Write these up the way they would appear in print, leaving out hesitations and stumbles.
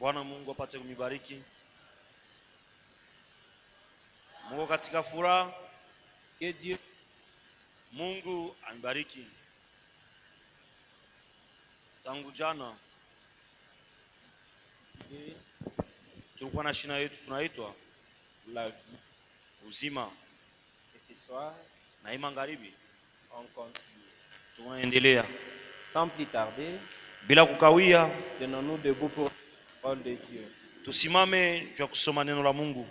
Bwana Mungu apate kumibariki. Mungu katika furaha. Que Dieu Mungu amibariki. Tangu jana tulikuwa na shina yetu tunaitwa la vie. uzima, Et ce soir, na hii magharibi on continue. tunaendelea Sans plus tarder, bila kukawia. tenons-nous debout pour la parole de Dieu. Tusimame juu ya kusoma neno la Mungu.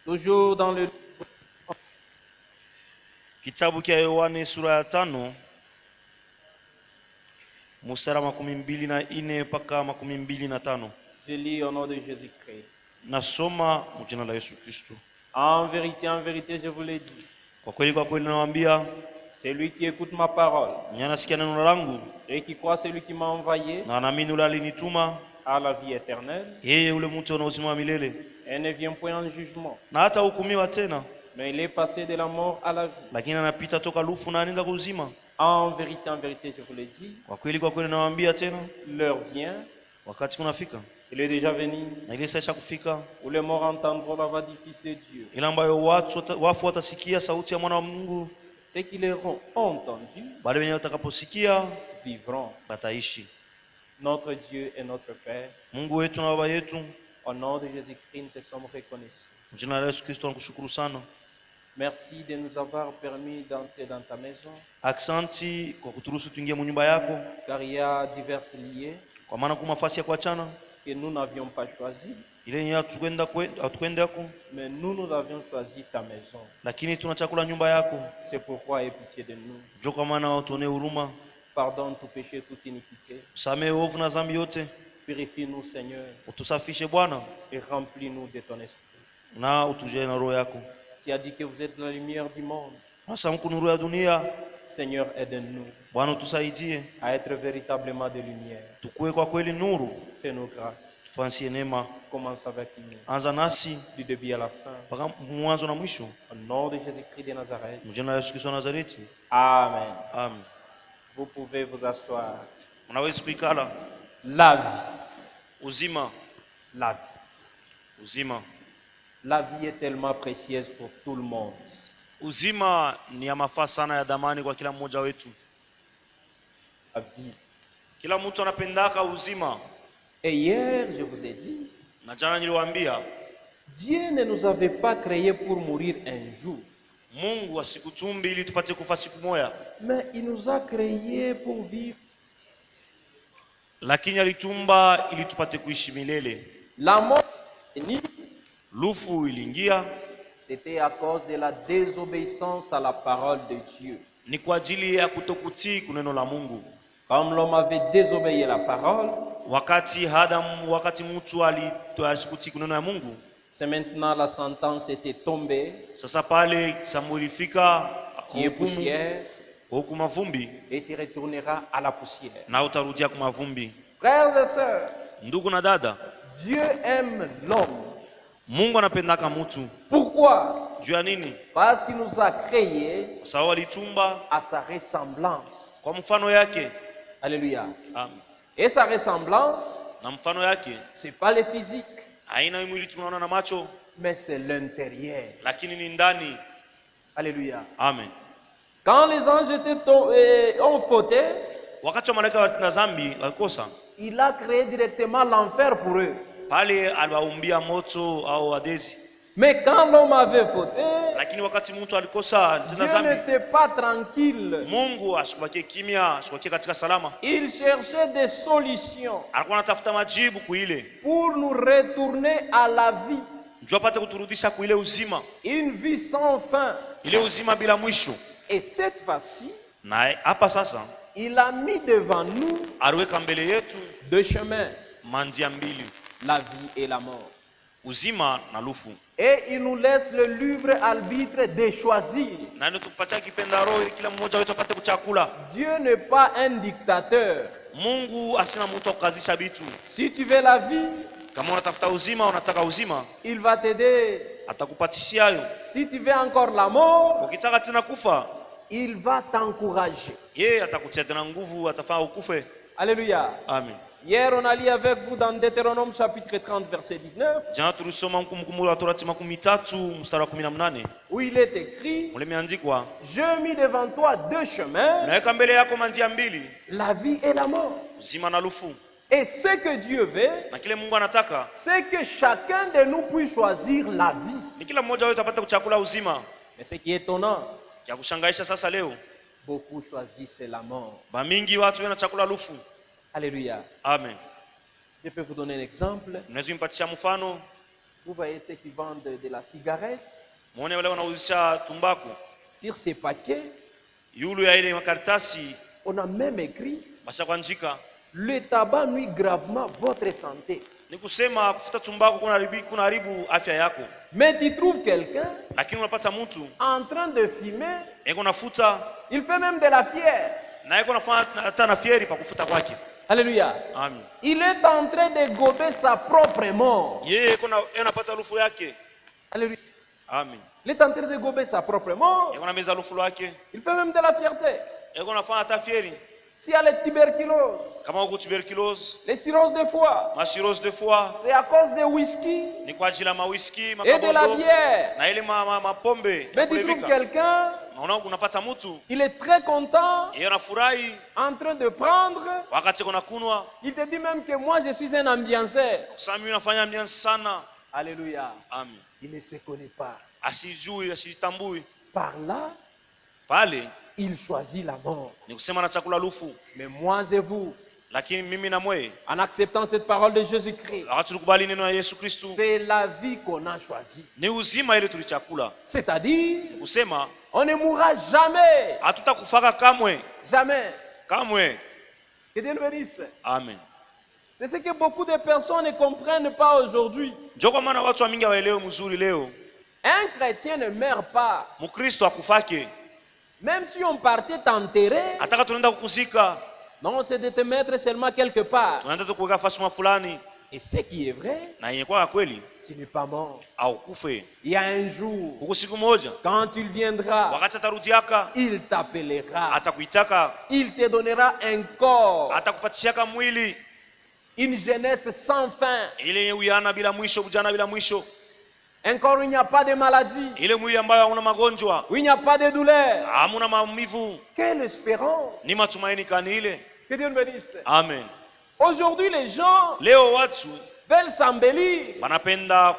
Toujours dans le Kitabu cha Yohane sura ya 5 mstari wa 24 mpaka 25. je lis au nom de Jésus-Christ. Nasoma mjina la Yesu Kristo. En vérité, je vous l'ai dit. Kwa kweli nawaambia, Celui qui écoute ma parole mwenye anasikia neno langu et qui croit celui qui m'a envoyé na anaamini yule alinituma, a la vie éternelle yeye ule mtu ana uzima wa milele, et ne vient point en jugement, na hata hukumiwa tena, mais il est passé de la mort à la vie. lakini anapita toka lufu na anaenda kuzima. En vérité, je vous l'ai dit. Kwa kweli nawaambia tena, L'heure vient, wakati kunafika il est déjà venu, na ile saa kufika, où les morts entendront la voix du Fils de Dieu. ile ambayo wafu watasikia sauti ya mwana wa Mungu. Ceux qui l'auront entendu Wale wenye watakaposikia vivront. wataishi. Notre Dieu et notre Père, Mungu wetu na baba yetu, au nom de Jésus-Christ, nous te sommes reconnaissants. jina la Yesu Kristo nakushukuru sana. Merci de nous avoir permis d'entrer dans ta maison, Aksanti kwa kuturuhusu tuingie mu nyumba yako, car il y a diverses lieux kwa maana kuna nafasi ya kuachana que nous n'avions pas choisi, ile yenye hatukwenda yako, mais nous avions choisi ta maison. lakini tuna chakula nyumba yako. C'est pourquoi aie pitié de nous. Njoo kwa maana utuonee huruma, Pardonne tout péché, toute iniquité. usamehe ovu na dhambi yote, Purifie-nous, Seigneur, utusafishe Bwana, et remplis-nous de ton esprit. na utujie na roho yako. Tu as dit que vous êtes la lumière du monde. Nasa mku nuru ya dunia. Seigneur, aide-nous Bwana utusaidie à être véritablement de lumière. tukue kwa kweli nuru. Fais-nous grâce. Tufansie neema, Commence avec nous, anza nasi du début à la fin. mpaka mwanzo na mwisho. Au nom de Jésus-Christ de Nazareth. Mjina la Yesu Kristo wa Nazareti. Amen. Amen. Vous pouvez vous asseoir. Unaweza kuikala. La vie. Uzima. La vie. Uzima. La vie est tellement précieuse pour tout le monde. Uzima ni ya mafaa sana ya dhamani kwa kila mmoja wetu. La vie. Kila mtu anapendaka uzima. Et hier, je vous ai dit, Na jana niliwaambia, Dieu ne nous avait pas créés pour mourir un jour, Mungu asikutumbi ili tupate kufa siku moja, mais il nous a créés pour vivre. lakini alitumba ili tupate kuishi milele. La mort est venue, Lufu iliingia c'était à cause de la désobéissance à la parole de Dieu. ni kwa ajili ya kutokutii kuneno la Mungu. Comme l'homme avait désobéi à la parole, Wakati mtu alikutii kuneno ya Mungu, c'est maintenant la sentence était tombée, sasa pale Samuel ilifika tu es poussière huku mavumbi et tu retourneras à la poussière. na utarudia kwa mavumbi. Frères et sœurs, Ndugu na dada, Dieu aime l'homme. Mungu anapendaka mtu. Pourquoi? Juu ya nini? Parce qu'il nous a créés Kwa sababu alitumba à sa ressemblance. kwa mfano yake. Alléluia. Amen. Et sa ressemblance, Na mfano yake c'est pas le physique, haina mwili tunaona na macho, mais c'est l'intérieur. lakini ni ndani. Alléluia. Amen. Quand les anges ont fauté, Wakati wa malaika watenda dhambi walikosa, il a créé directement l'enfer pour eux. pale aliwaumbia moto au adezi. Mais quand l'homme avait fauté, Lakini wakati mtu alikosa tena Dieu dhambi, n'était pas tranquille. Mungu asikubakie kimya, asikubakie katika salama. Il cherchait des solutions Alikuwa anatafuta majibu kuile, pour nous retourner à la vie. njoo apate kuturudisha kuile uzima, Une vie sans fin. ile uzima bila mwisho. Et cette fois-ci, Na hapa sasa il a mis devant nous aliweka mbele yetu deux chemins, manjia mbili, la vie et la mort. uzima na lufu. Et il nous laisse le libre arbitre de choisir. Na ndio tupatia kipenda roho ili kila mmoja wetu apate kuchakula. Dieu n'est pas un dictateur. Mungu asina mtu akukazisha vitu. Si tu veux la vie, Kama unatafuta uzima, unataka uzima, il va t'aider. atakupatishia hayo. Si tu veux encore la mort, Ukitaka tena kufa, il va t'encourager. yeye atakutia tena nguvu, atafaa ukufe. Alléluia. Amen. Hier, on a lu avec vous dans Deutéronome chapitre 30, verset 19, Jana tulisoma Kumbukumbu la Torati 13 mstari wa 18. où il est écrit, Mule imeandikwa, je mis devant toi deux chemins, naweka mbele yako manjia mbili, la vie et la mort. uzima na lufu. Et ce que Dieu veut, Na kile Mungu anataka c'est que chacun de nous puisse choisir la vie. ni kila mmoja wetu apate kuchakula uzima. Mais ce qui est étonnant, Ya kushangaisha sasa leo, beaucoup choisissent la mort. bamingi watu wana chakula lufu. Alléluia. Amen. Je peux vous donner un exemple. Mnaweza mpatia mfano, Vous voyez ceux qui vendent de la cigarette. muone wale wanauzisha tumbaku. Sur ces paquets, Yulu ya ile makaratasi on a même écrit basha kuandika, le tabac nuit gravement votre santé. ni kusema kufuta tumbaku kunaharibu afya yako. Mais tu trouves quelqu'un Lakini unapata mtu en train de fumer, yeko nafuta il fait même de la fière. na yeko nafanya hata na fieri pa kufuta kwake. Alléluia. Amen. Il est en train de gober sa propre mort. Yeye yeko anapata harufu yake. Alléluia. Amen. Il est en train de gober sa propre mort. Yeko na meza harufu yake. Il fait même de la fierté. Yeko nafanya hata fieri. S'il y a la tuberculose, Kama uko tuberculose, les cirrhoses de foie, masirose de foie, c'est à cause de whisky ni kwa ajili ya mawiski, et de la makabondo bière. na ile mapombe ya Mais tu trouves kulevika. quelqu'un, Unaona unapata mtu il est très content, yeye anafurahi en train de prendre. wakati kuna kunwa. Il te dit même que moi je suis un ambianceur. Sasa mimi nafanya ambiance sana. Alléluia. Amen. Il ne se connaît pas. Asijui, asitambui. Par là, Pale il choisit la mort. ni kusema na chakula lufu. Mais moi et vous, Lakini mimi na mwe en acceptant cette parole de Jésus-Christ, wakati tulikubali neno la Yesu Kristo, c'est la vie qu'on a choisie. ni uzima ile tulichakula. C'est-à-dire, Kusema on ne mourra jamais. hatutakufaka kamwe, Jamais. kamwe. Que Dieu le bénisse. Amen. C'est ce que beaucoup de personnes ne comprennent pas aujourd'hui. Ndio kwa maana watu wamingi waelewe mzuri leo. Un chrétien ne meurt pas. Mkristo akufake. Même si on partait t'enterrer, Ataka tunaenda kukuzika. non, c'est de te mettre seulement quelque part. Tunaenda tukuweka fasi fulani. Et ce qui est vrai, Na yenye kwa kweli tu n'es pas mort. au kufe. Il y a un jour, Huko siku moja quand il viendra, wakati atarudiaka, il t'appellera. atakuitaka, Il te donnera un corps, atakupatishaka mwili une jeunesse sans fin. ile yenye uyana bila mwisho, ujana bila mwisho. Un corps où il n'y a pas de maladie, Ile mwili ambayo hauna magonjwa, où il n'y a pas de douleur. hamuna maumivu. Quelle espérance! Ni matumaini kani ile. Que Dieu le bénisse. Amen. Aujourd'hui, les gens Leo watu veulent s'embellir wanapenda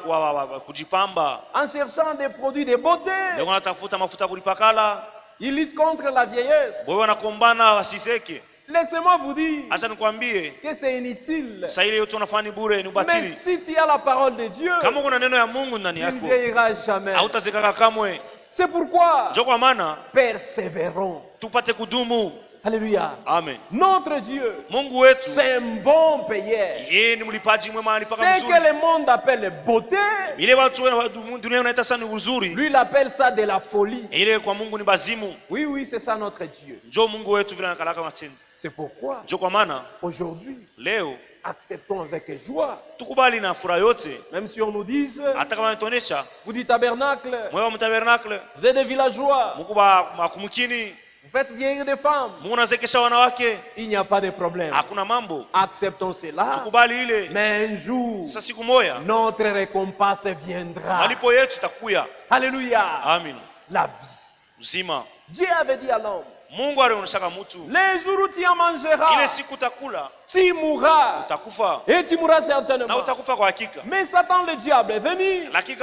kujipamba. en cherchant des produits de beauté. Leo wanatafuta mafuta ya kulipakala. Ils luttent contre la vieillesse. Wewe wanakombana wasiseke. Laissez-moi vous dire Acha nikwambie, que c'est inutile. sasa ile yote unafanya ni bure, ni Mais ubatili. si tu as la parole de Dieu, Kama kuna neno ya Mungu ndani tu ne yako, vieilliras jamais. hautazekaka kamwe. C'est pourquoi Ndio kwa maana persévérons. tupate kudumu. Alléluia. Amen. Notre Dieu, Mungu wetu c'est un bon payeur. yeye ni mlipaji mwema, alipaka Ce que mzuri. le monde appelle beauté, Ile watu wa dunia wanaita sana ni uzuri, lui il appelle ça de la folie. ile kwa Mungu ni bazimu. Oui, oui, c'est ça notre Dieu. Ndio Mungu wetu vile anakalaka matendo. C'est pourquoi Ndio kwa maana aujourd'hui, leo acceptons avec joie, tukubali na furaha yote, même si on nous dise, hata kama inatonesha vous dites tabernacle, mwe wa mtabernakle, vous êtes des villageois, Mungu ba kumkini, vous faites vieillir des femmes, Mungu anazekesha wanawake, il n'y a pas de problème. hakuna mambo. Acceptons cela, Tukubali ile. mais un jour, Sasa siku moja notre récompense viendra. malipo yetu itakuya. Alléluia. Amen. La vie. Uzima. Dieu avait dit à l'homme, Mungu alionyeshaka mtu, les jours où tu en mangeras, ile siku utakula, tu mourras. utakufa Et tu mourras na certainement. utakufa kwa hakika. Mais Satan, le diable, est venu. Lakini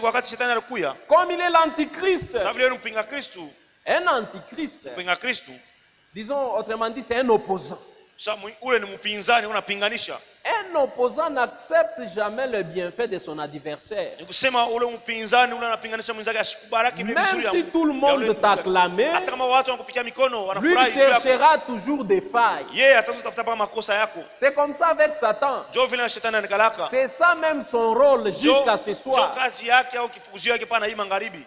wakati shetani alikuya, Comme il est l'antichrist. sababu yeye ni mpinga Kristo, Un antichrist, mpinga Kristo, disons autrement dit, c'est un opposant. sasa ule ni mpinzani, unapinganisha. Un opposant n'accepte jamais le bienfait de son adversaire. Ni kusema ule mpinzani ule anapinganisha mwenzake asikubariki vile Même vizuri. si tout le monde t'acclame, hata kama watu wanakupigia mikono lui wanafurahi juu yako, cherchera toujours des failles. yeye atatafuta mpaka makosa yako. C'est comme ça avec Satan. Ndio vile shetani anakalaka. C'est ça même son rôle jusqu'à ce Ndio soir. kazi yake au kifukuzio yake pana hii magharibi.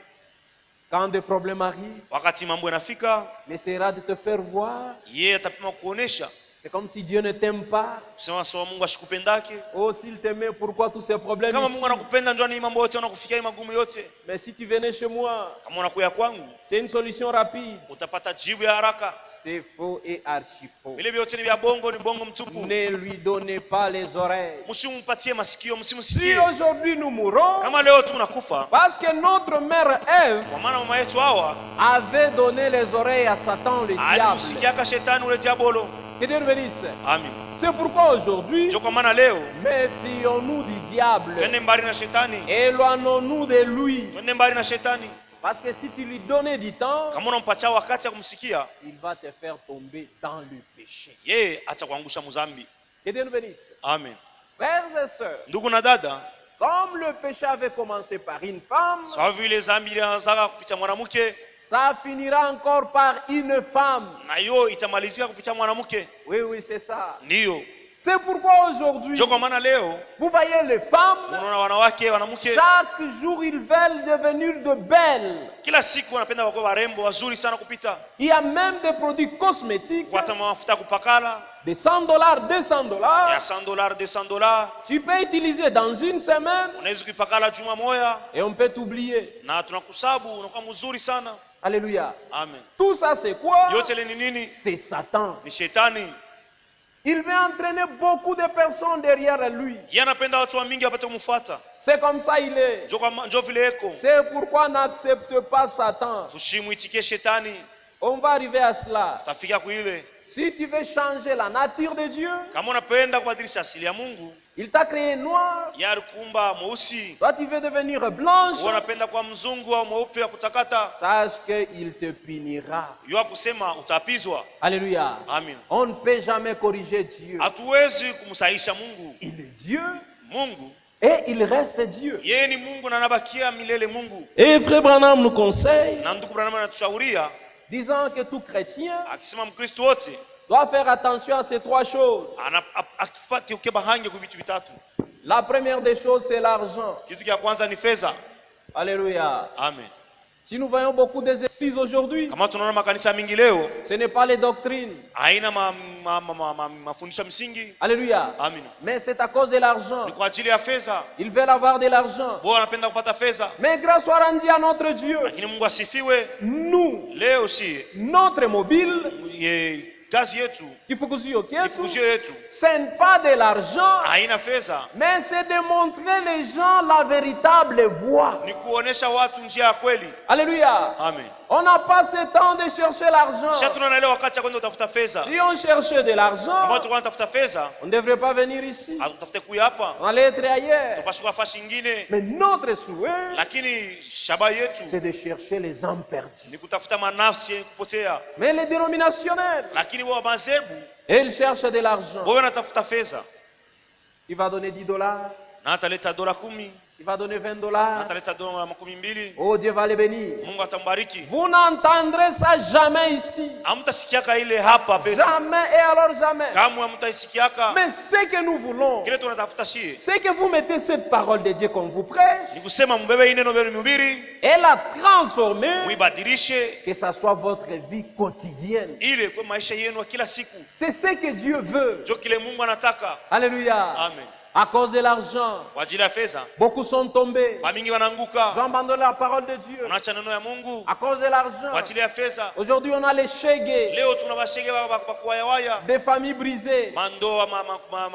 Quand des problèmes arrivent, Wakati mambo yanafika, il essaiera de te faire voir yeye atapima kuonesha C'est comme si Dieu ne t'aime pas. Sema sawa Mungu ashikupendake. Oh, s'il t'aimait, pourquoi tous ces problèmes Kama ici? Mungu anakupenda ndio ni mambo yote unakufikia magumu yote. Mais si tu venais chez moi, Kama unakuya kwangu, c'est une solution rapide. utapata jibu ya haraka. C'est faux et archi faux. Vile vyote ni vya bongo, ni bongo mtupu. Ne lui donnez pas les oreilles. Msimpatie masikio, Si msimsikie. aujourd'hui nous mourons, Kama leo tunakufa, parce que notre mère Ève kwa maana mama yetu Hawa avait donné les oreilles à Satan, le diable. alimsikiaka shetani ule diabolo. Que Dieu nous bénisse. Amen. C'est pourquoi aujourd'hui, Ndio kwa maana leo méfions-nous du diable. twende mbali na shetani. Éloignons-nous de lui. Twende mbali na shetani. Parce que si tu lui donnais du temps, Kama unampatia wakati ya kumsikia, il va te faire tomber dans le péché. yeye atakuangusha mzambi. Que Dieu nous bénisse. Amen. Frères et sœurs, Ndugu na dada, comme le péché avait commencé par une femme, sawa vile zambi ilianza kupitia mwanamke, ça finira encore par une femme. na hiyo itamalizika kupitia mwanamke. Oui, oui, c'est ça. Ndiyo. C'est pourquoi aujourd'hui, Ndio kwa maana leo vous voyez les femmes, unaona wanawake, wanamke chaque jour ils veulent devenir de belles. kila siku wanapenda wakuwe warembo wazuri sana kupita. Il y a même des produits cosmétiques, Kupata mafuta ya kupakala de $100, $200. ya $100, $200. Tu peux utiliser dans une semaine Unaweza kuipakala juma moja et on peut t'oublier. na tunakusabu unakuwa mzuri sana. Alléluia. Amen. Tout ça c'est quoi? Yote ile ni nini? C'est Satan. Ni shetani. Il veut entraîner beaucoup de personnes derrière lui. Yeye anapenda watu wa mingi wapate kumfuata. C'est comme ça il est. Ndio vile eko. C'est pourquoi n'accepte pas Satan. Tushimuitikie shetani. On va arriver à cela. Utafika kuile. Si tu veux changer la nature de Dieu, Kama unapenda kubadilisha asili ya Mungu, il t'a créé noir. yeye alikumba mweusi. Toi tu veux devenir blanche. Wewe unapenda kuwa mzungu au mweupe wa kutakata. Sache qu'il te punira. Yeye kusema utapizwa. Alléluia. Amen. On ne peut jamais corriger Dieu. Hatuwezi kumsahisha Mungu. Il est Dieu Mungu et il reste Dieu. yeye ni Mungu na anabakia milele Mungu. Et Frère Branham nous conseille, Na ndugu Branham anatushauriya disant que tout chrétien akisema Mkristo wote doit faire attention à ces trois choses. akifati ukebahange kwa vitu vitatu. La première des choses, c'est l'argent. Kitu cha kwanza ni fedha. Alléluia. Amen. Si nous voyons beaucoup des églises aujourd'hui, Kama tunaona makanisa mingi leo ce n'est pas les doctrines. haina mafundisho msingi. Alléluia. Amen. Mais c'est à cause de l'argent. Ni kwa ajili ya fedha. Ils veulent avoir de l'argent. Bwana anapenda kupata fedha. Mais grâce soit rendue à notre Dieu. Lakini Mungu asifiwe. Nous, Leo si notre mobile, kazi yetu, kifukuzio kifukuzio kietu, yetu ce n'est pas de l'argent, haina fedha, mais c'est de montrer les gens la véritable voie. ni kuonesha watu njia ya kweli. Alléluia. Amen. On n'a pas ce temps de chercher l'argent. Sasa tunaelewa wakati ya kwenda utafuta fedha. Si on cherchait de l'argent, Kama tulikuwa tunatafuta fedha, on ne devrait pas venir ici. hatutafute kuya hapa. On allait être ailleurs. Tupashuka fasi nyingine. Mais notre souhait, Lakini shabaha yetu c'est de chercher les âmes perdues. ni kutafuta manafsi kupotea. Mais les dénominationnels, Lakini wao mazebu, ils cherchent de l'argent. wao wanatafuta fedha. Il va donner $10, Na ataleta dola 10, il va donner $20. na ataleta dola 12. Oh, Dieu va les bénir. Mungu atambariki. Vous n'entendrez ça jamais ici. Hamtasikiaka ile hapa petu. Jamais et alors jamais. Kamwe hamtaisikiaka. Mais ce que nous voulons, Kile tunatafuta shie c'est que vous mettez cette parole de Dieu qu'on vous prêche ni kusema mbebe hii neno benu mhubiri, et la transformer, muibadilishe que ça soit votre vie quotidienne. ile kwa maisha yenu ya kila siku. C'est ce que Dieu veut. Ndio kile Mungu anataka. Alléluia. Amen. À cause de l'argent, Kwa ajili ya fedha, beaucoup sont tombés. wamingi Ils wanaanguka. ont abandonné la parole de Dieu. Unaacha neno ya Mungu À cause de l'argent. kwa ajili ya fedha. Aujourd'hui, on a les shege, Leo tuna bashege bakuwayawaya, des familles brisées. mandoa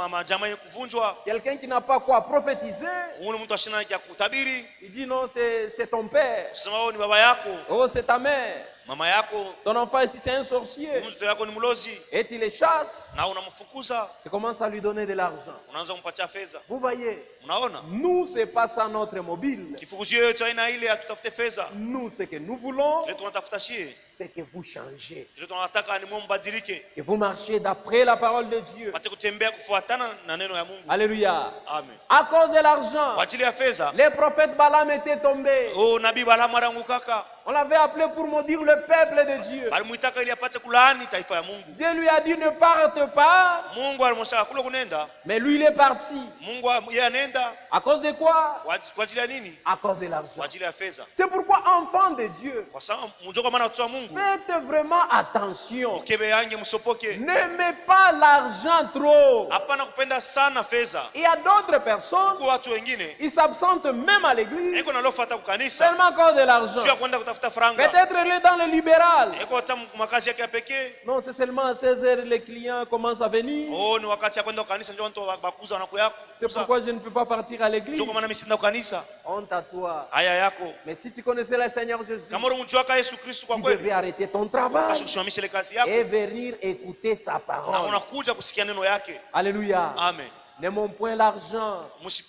majamaa yenye kuvunjwa. Quelqu'un qui n'a pas quoi prophétiser, Ule mtu ashina ya kutabiri, il dit non, c'est ton père. kusema wewe ni baba yako, Oh, c'est ta mère. mama yako, Ton enfant ici, c'est un sorcier. mtoto yako ni mlozi, Et tu les chasses. na unamfukuza, Tu commences à lui donner de l'argent. unaanza kumpatia fedha. Vous voyez, Unaona? nous, c'est pas ça notre mobile. Kifukuzio yetu haina ile ya tutafute fedha. Nous, ce que nous voulons, Kile tunatafuta shie, c'est que vous changez. kile tunataka ni Mungu mbadilike. Que vous marchiez d'après la parole de Dieu. Pate kutembea kufuatana na neno ya Mungu. Alléluia. Amen. À cause de l'argent, Kwa ajili ya fedha, les prophètes Balaam étaient tombés. oh nabii Balaamu aliangukaka. On l'avait appelé pour maudire le peuple de Dieu. Alimuitaka ili apate kulaani taifa ya Mungu. Dieu lui a dit ne parte pas. Mungu alimwambia kule kunenda. Mais lui il est parti. Mungu yeye anaenda. À cause de quoi? Kwa ajili ya nini? À cause de l'argent. Kwa ajili ya fedha. C'est pourquoi enfants de Dieu, Kwa sababu mjoko maana watu wa Mungu. faites vraiment attention. Mkebe yange msopoke. N'aimez pas l'argent trop. Hapana kupenda sana fedha. Il y a d'autres personnes, Kwa watu wengine ils s'absentent même à l'église eko nalofuata kukanisa. seulement à cause de Sio l'argent. kwenda kutafuta franga. Peut-être il est dans le libéral. Eko hata makazi yake ya pekee. Non, c'est seulement à 16 heures les clients commencent à venir. Oh, ni wakati ya kwenda kukanisa ndio watu bakuza wanakuyako. C'est pourquoi je ne peux pas partir à l'église. Sio kwa maana mimi sina kukanisa. Honte à toi. Haya yako. Mais si tu connaissais le Seigneur Jésus, Kama unamjua Yesu Kristo kwa tu kweli, devrais arrêter ton travail usimamishe ile kazi yako et venir écouter sa na parole. unakuja kusikia neno yake. Alléluia. Amen. N'aimons point l'argent,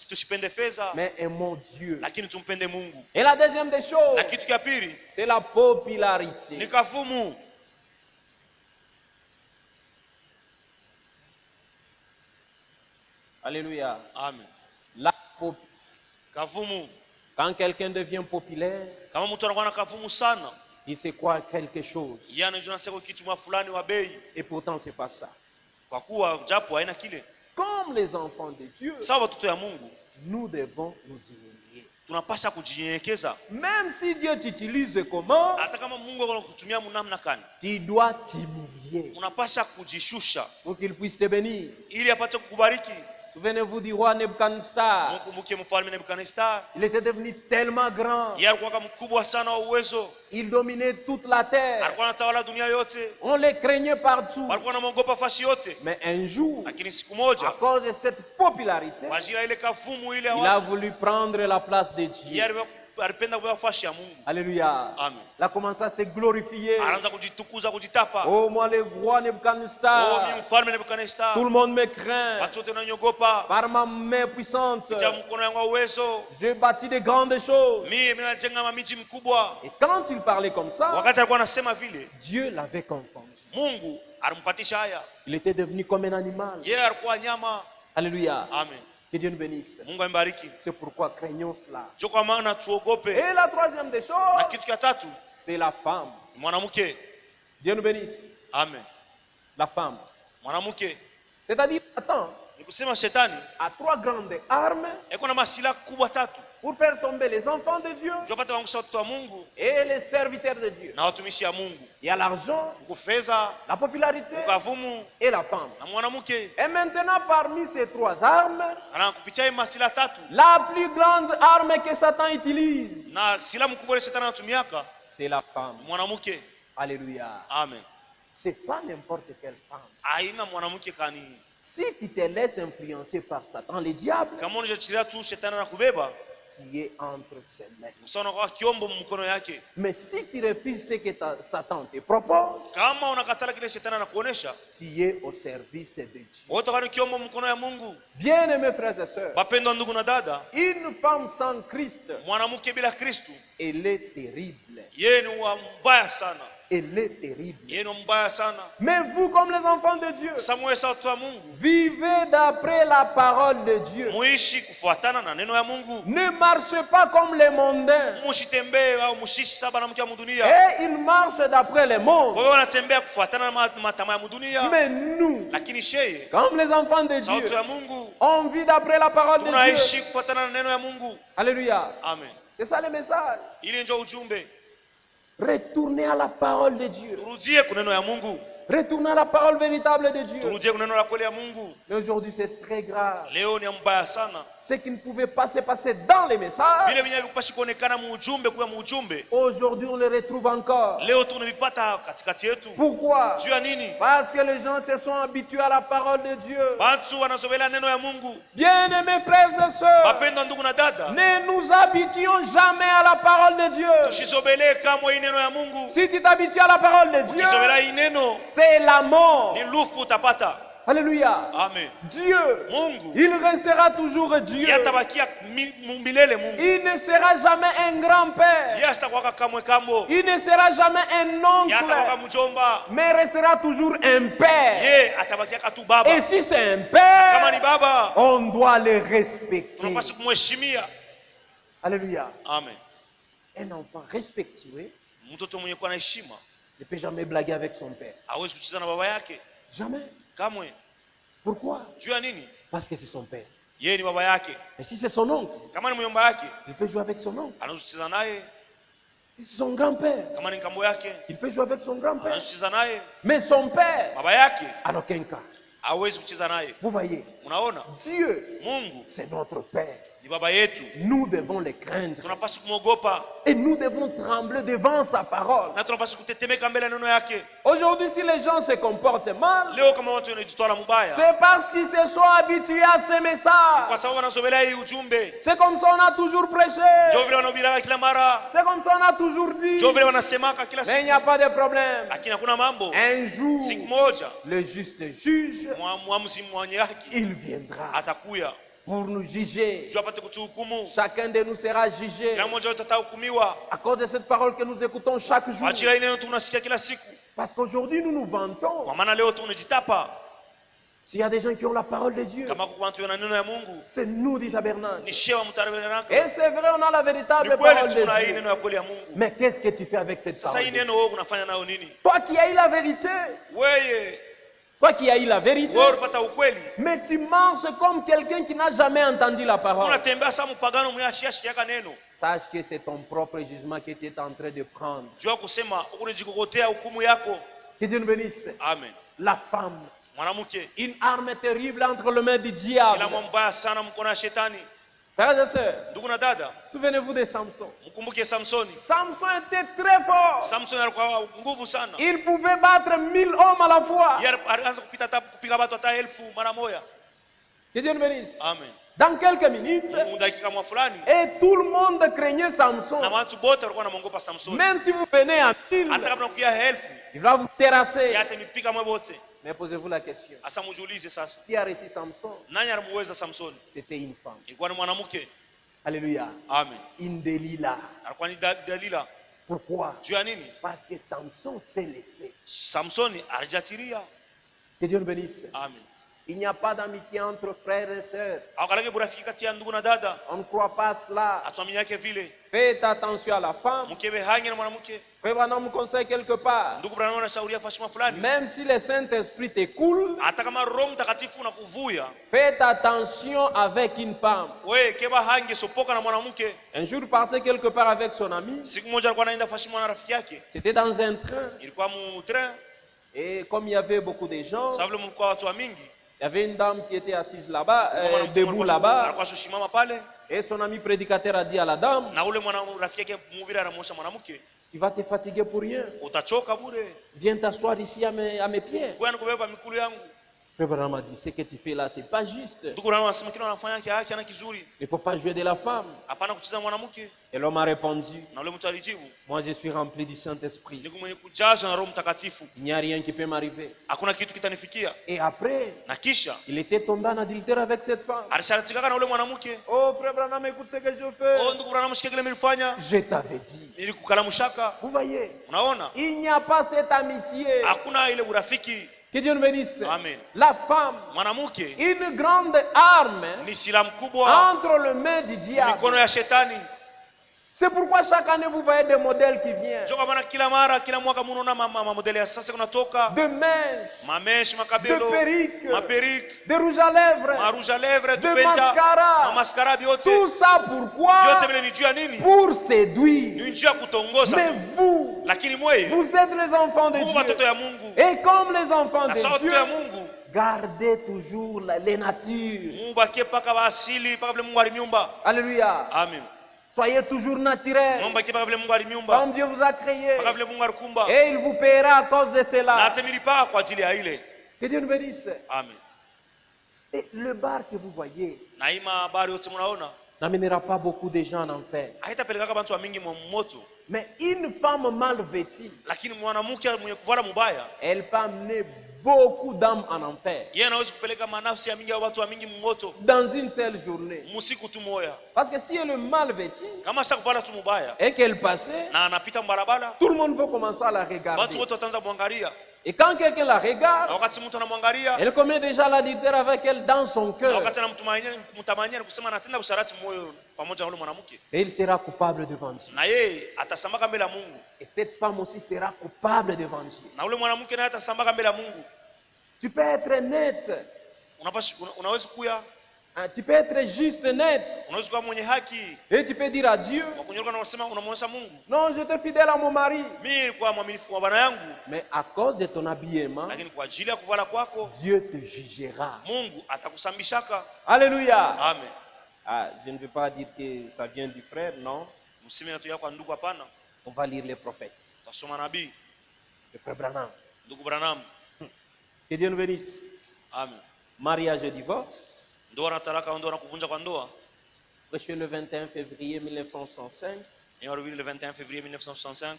Tusipende fedha mais aimons Dieu. lakini tumpende Mungu. Et la deuxième des choses, Na kitu cha pili c'est la popularité. ni kafumu. Alléluia. Amen. La pop- Kafumu. Quand quelqu'un devient populaire, Kama mtu anakuwa na kafumu sana, il se croit quelque chose. yeye anajua sema kitu mwa fulani wa bei, Et pourtant, c'est pas ça. kwa kuwa japo haina kile. Comme les enfants de Dieu, Sawa watoto ya Mungu, nous devons nous humilier. tunapasha kujinyenyekeza. Même si Dieu t'utilise comment, Hata kama Mungu anakutumia namna gani, tu dois t'humilier unapasha kujishusha pour qu'il puisse te bénir. ili apate kukubariki. Souvenez-vous du roi Nebuchadnezzar. Mkumbuke mfalme Nebukadnezar. Il était devenu tellement grand. Yeye alikuwa mkubwa sana wa uwezo. Il dominait toute la terre. Alikuwa anatawala dunia yote. On les craignait partout. Walikuwa wanamwogopa fasi yote. Mais un jour, Lakini siku à moja cause de cette popularité, kwa ajili ya ile kafumu ile ya il a watu, voulu prendre la place de Dieu. yeye alipenda kuwa fasi ya Mungu. Alléluia. Amen. Il a commencé à se glorifier. Anaanza kujitukuza, kujitapa. Oh, moi, le roi Oh, mimi Nebuchadnezzar, mfalme Nebukadnezar. tout le monde me craint. Watu wote wananiogopa. Par ma main puissante, Kupitia mkono wangu wa uwezo. j'ai bâti de grandes choses. Mimi najenga miji mkubwa. Et quand il parlait comme ça, Wakati alikuwa anasema vile, Dieu l'avait confondu. Mungu alimpatisha haya. Il était devenu comme un animal. Yeye alikuwa nyama. Alléluia. Amen. Que Dieu nous bénisse. Mungu ambariki. C'est pourquoi craignons cela. Ndio kwa maana tuogope. Et la troisième des Na choses, kitu cha tatu, c'est la femme. mwanamke. Dieu nous bénisse. Amen. La femme. Mwanamke C'est-à-dire, Satan ni kusema shetani a trois grandes armes eko na masilaha kubwa tatu. pour faire tomber les enfants de Dieu Ndio pata kuangusha watoto wa Mungu et les serviteurs de Dieu. na watumishi ya Mungu. Il y a l'argent, Kufeza, la popularité ukavumu et la femme. na mwanamke. Et maintenant, parmi ces trois armes, Ana kupitia hii masilaha tatu la plus grande arme que Satan utilise, na silaha mkubwa ile shetani anatumiaka c'est la femme. mwanamke. Alléluia. Amen. C'est pas n'importe quelle femme. Aina mwanamke kani. Si tu te laisses influencer par Satan, le diable, Kama unajiachilia tu shetani anakubeba, tu es entre ses mains. usaona kwa kiombo mkono yake. Mais si tu refuses ce que Satan te propose, Kama unakatala kile shetani anakuonesha, tu es au service de Dieu. wote kani kiombo mkono ya Mungu. Bien-aimés frères et sœurs, Wapendwa ndugu na dada, une femme sans Christ, mwanamke bila Kristo, elle est terrible. yeye ni wa mbaya sana. Elle est terrible. Yeye ni mbaya sana. Mais vous, comme les enfants de Dieu, Samuel sauti wa Mungu, vivez d'après la parole de Dieu. muishi kufuatana na neno ya Mungu. Ne marchez pas comme les mondains. Musitembee au mushishi saba na mke wa dunia. Et ils marchent d'après les mondes. Wewe unatembea kufuatana na matamaa ya dunia. Mais nous, Lakini sheye comme les enfants de sauti Dieu, ya Mungu, on vit d'après la parole de Dieu. tunaishi kufuatana na neno ya Mungu. Alléluia. Amen. C'est ça le message. Ili ndio ujumbe. Retournez à la parole de Dieu. Turudie kwa neno ya Mungu. Retournez à la parole véritable de Dieu. Turudie kwa neno la kweli ya Mungu. Mais aujourd'hui, c'est très grave. Leo ni mbaya sana. Ce qui ne pouvait pas se passer dans les messages, Vile vinyavi kupashi kuonekana muujumbe kwa muujumbe. aujourd'hui, on le retrouve encore. Leo tunavipata katikati yetu. Pourquoi? Juu ya nini? Parce que les gens se sont habitués à la parole de Dieu. Watu wanazogelea neno ya Mungu. Bien-aimés frères et sœurs, Wapendwa ndugu na dada, ne nous habituons jamais à la parole de Dieu. tusizobelee kamwe hii neno ya Mungu. Si tu t'habitues à la parole de Dieu, Ukizobelea hii neno c'est la mort. ni lufu utapata. Alléluia. Amen. Dieu, Mungu il restera toujours Dieu. yatabakia milele. Mungu Il ne sera jamais un grand-père. yeye asitakuwa kamwe kambo, Il ne sera jamais un yatakuwa oncle, mjomba, mais restera toujours un père. yeye atabakia tu baba. Et si c'est un Kama ni père, baba, on doit le respecter. tunapaswa kumheshimia. Alléluia. Amen. Un enfant respectueux Mtoto mwenye kuwa na heshima ne peut jamais blaguer avec son père. hawezi kucheza na baba yake Jamais. kamwe. Pourquoi? Juu ya nini? Parce que c'est son père. Yeye ni baba yake. Et si c'est son oncle, Kama ni mjomba yake il peut jouer avec son oncle. anaweza kucheza naye. Si c'est son grand-père, Kama ni kambo yake il peut jouer avec son grand-père. anaweza kucheza naye. Mais son père, Baba yake en aucun cas. hawezi kucheza naye. Vous voyez, Unaona, Dieu, Mungu c'est notre père. ni baba yetu, Nous devons le craindre. tunapaswa kumwogopa Et nous devons trembler devant sa parole. na tunapaswa kutetemeka mbele ya neno yake. Aujourd'hui, si les gens se comportent mal, Leo kama watu wanajitwala mubaya c'est parce qu'ils se sont habitués à ces kwa messages. sababu wanasomelea hii ujumbe, C'est comme ça on a toujours prêché. ndio vile wanahubiriaka kila mara, C'est comme ça on a toujours dit. ndio vile wanasemaka kila Mais il n'y a siku, pas de problème. lakini hakuna mambo. Un jour, Siku moja le juste juge, mwamuzi mwenye haki il viendra atakuya pour nous juger. juu apate kutuhukumu. Chacun de nous sera jugé Kila mmoja wetu atahukumiwa à cause de cette parole que nous écoutons chaque jour. kwa ajili ya ile neno tunasikia kila siku, Parce qu'aujourd'hui, nous nous vantons. kwa maana leo tunajitapa. S'il y a des gens qui ont la parole de Dieu, Kama kwa watu wana neno ya Mungu c'est nous, dit Tabernacle. ni shewa mtareveraka. Et c'est vrai, on a la Ni véritable kweli parole tuna hii de neno Dieu. ya kweli ya Mungu. Mais qu'est-ce que tu fais avec cette Sasa parole hii de Dieu? neno wewe unafanya nayo nini? Toi qui as eu la vérité, Wewe toi qui as eu la vérité, wewe unapata ukweli, mais tu marches comme quelqu'un qui n'a jamais entendu la parole. unatembea saa mpagano mwenye neno. Sache que c'est ton propre jugement que tu es en train de prendre. Jua kusema unajikokotea hukumu yako. Que Dieu nous bénisse. Amen. La femme, Mwanamke une arme terrible entre les mains du silaha diable. mbaya sana mkono wa shetani. Frères et sœurs, Ndugu na dada, souvenez-vous de Samson. mkumbuke Samsoni. Samson était très fort. Samsoni alikuwa nguvu sana. Il pouvait battre 1000 hommes à la fois. Yeye alianza kupiga watu hata 1000 mara moja. Que Dieu nous bénisse. Amen. Dans quelques minutes, Dakika mwa fulani et tout le monde craignait Samson. na watu wote walikuwa wanamuogopa Samsoni. Même si vous venez à 1000, Hata kama unakuja 1000, il va vous terrasser. yate mipika mwe wote. Mais posez-vous la question. Asa mujiulize sasa, Qui a réussi Samson? nani alimuweza Samsoni? C'était une femme. Ilikuwa ni mwanamke. Alléluia. Amen. Une Delilah. Alikuwa ni Dalila. Pourquoi? Juu ya nini? Parce que Samson s'est laissé. Samsoni alijatiria. Que Dieu nous bénisse. Amen. Il n'y a pas d'amitié entre frères et sœurs. Akalage burafiki kati ya ndugu na dada. On ne croit pas cela. Atuamini yake vile. Faites attention à la femme. Mkewe hangi na mwanamke. Frère Branham conseille quelque part. Ndugu Branham anashauria fashima fulani. Même si le Saint-Esprit te coule, Hata kama Roho Mtakatifu unakuvuya, faites attention avec une femme. wewe keba hangi sopoka na mwanamke. Un jour, partait quelque part avec son ami. Siku moja alikuwa anaenda fashima na rafiki yake. C'était dans un train. Ilikuwa mu train. Et comme il y avait beaucoup de gens, Sasa vile mlikuwa watu wa mingi. il y avait une dame qui était assise là-bas, debout là-bas. Alikuwa shoshimama pale. Et son ami prédicateur a dit à la dame, Na ule mwana rafiki yake mhubiri anamwosha mwanamke, tu vas te fatiguer pour rien. utachoka bure. Viens t'asseoir ici à mes pieds. Kwa nikubeba mikulu yangu. Frère Branham a dit, ce que tu fais là, c'est pas juste. Ndugu Branham anasema kile anafanya haki ana kizuri. Il ne faut pas jouer de la femme. Hapana kucheza mwanamke. Et l'homme a répondu, Na ule mtu alijibu, moi je suis rempli du Saint-Esprit. niko mwenye kujazwa na Roho Mtakatifu. Il n'y a rien qui peut m'arriver. Hakuna kitu kitanifikia. Et après, Na kisha il était tombé en adultère avec cette femme. alisharatikaka na ule mwanamke. Oh frère Branham, écoute ce que je fais. Oh, ndugu Branham shika kile nilifanya. Je t'avais dit. Nilikukalamushaka. Vous voyez, Unaona? il n'y a pas cette amitié. Hakuna ile urafiki. Que Dieu nous bénisse. Amen. La femme, Mwanamke une grande arme ni silaha mkubwa entre les mains du diable. mikono ya shetani. C'est pourquoi chaque année vous voyez des modèles qui viennent. Ndio kwa maana kila mara kila mwaka munaona modeli ya sasa kunatoka De mèches, mameshi, de makabelo, perruques, maperiki, de rouge à lèvres, marouge à lèvres, de tupenda, mascara. mamaskara yote. Tout ça pourquoi? Yote vile ni juu ya nini? Pour séduire. Ni juu ya kutongoza. Mais vous, Lakini mweye vous êtes les enfants de Mungu watoto Dieu. ya Mungu. Et comme les enfants Na de sawa Dieu, watoto ya Mungu. gardez toujours les natures. Mungu bakie paka asili paka vile Mungu alimiumba. Alléluia. Amen. Soyez toujours naturels. Mungu bakie paka vile Mungu alimiumba. Comme Dieu vous a créé. Paka vile Mungu alikumba. Et il vous paiera à cause de Na cela. atamilipa kwa ajili ya ile. Que Dieu nous bénisse. Amen. Et le bar que vous voyez Na hii habari yote mnaona n'amènera pas beaucoup de gens en enfer. haitapelekaka bantu wa mingi mwa moto. Mais une femme mal vêtue, Lakini mwanamke mwenye kuvala mubaya elle peut amener beaucoup d'âmes en enfer yeye anaweza kupeleka manafsi ya mingi au watu wa mingi mmoto dans une seule journée. musiku tu moya. Parce que si elle est mal vêtue Kama sasa kuvala tu mubaya et qu'elle passait, na anapita mbarabara, tout le monde va commencer à la watu regarder. wote wataanza kumwangalia. Et quand quelqu'un la na regarde, wakati mtu anamwangalia, elle commet déjà l'adultère avec elle dans son na cœur. wakati anamtamania ni kusema anatenda usharati moyo pamoja na yule mwanamke, Et il sera coupable devant Dieu. na yeye atasambaka mbele ya Mungu, Et cette femme aussi sera coupable devant Dieu. na yule mwanamke naye atasambaka mbele ya Mungu. Tu peux être net, Unaweza kuya, hein, tu peux être juste net. unaweza kuwa mwenye haki, Et tu peux dire à Dieu, wakunyoroka na unasema unamwonyesha Mungu, non, je te fidèle à mon mari. mimi nilikuwa mwaminifu wa bwana yangu, Mais à cause de ton habillement, lakini kwa ajili ya kuvala kwako Dieu te jugera. Mungu atakusambishaka. Alléluia. Amen. Ah, je ne veux pas dire que ça vient du frère, non. Msimi natuya kwa ndugu, hapana. On va lire les prophètes. Tasoma nabii Le frère Branham. ndugu Branham. Que Dieu nous bénisse. Amen. Mariage et divorce. Ndoa na talaka, ndoa na kuvunja kwa ndoa. Prêché le 21 février 1965. Le 21 février 1965.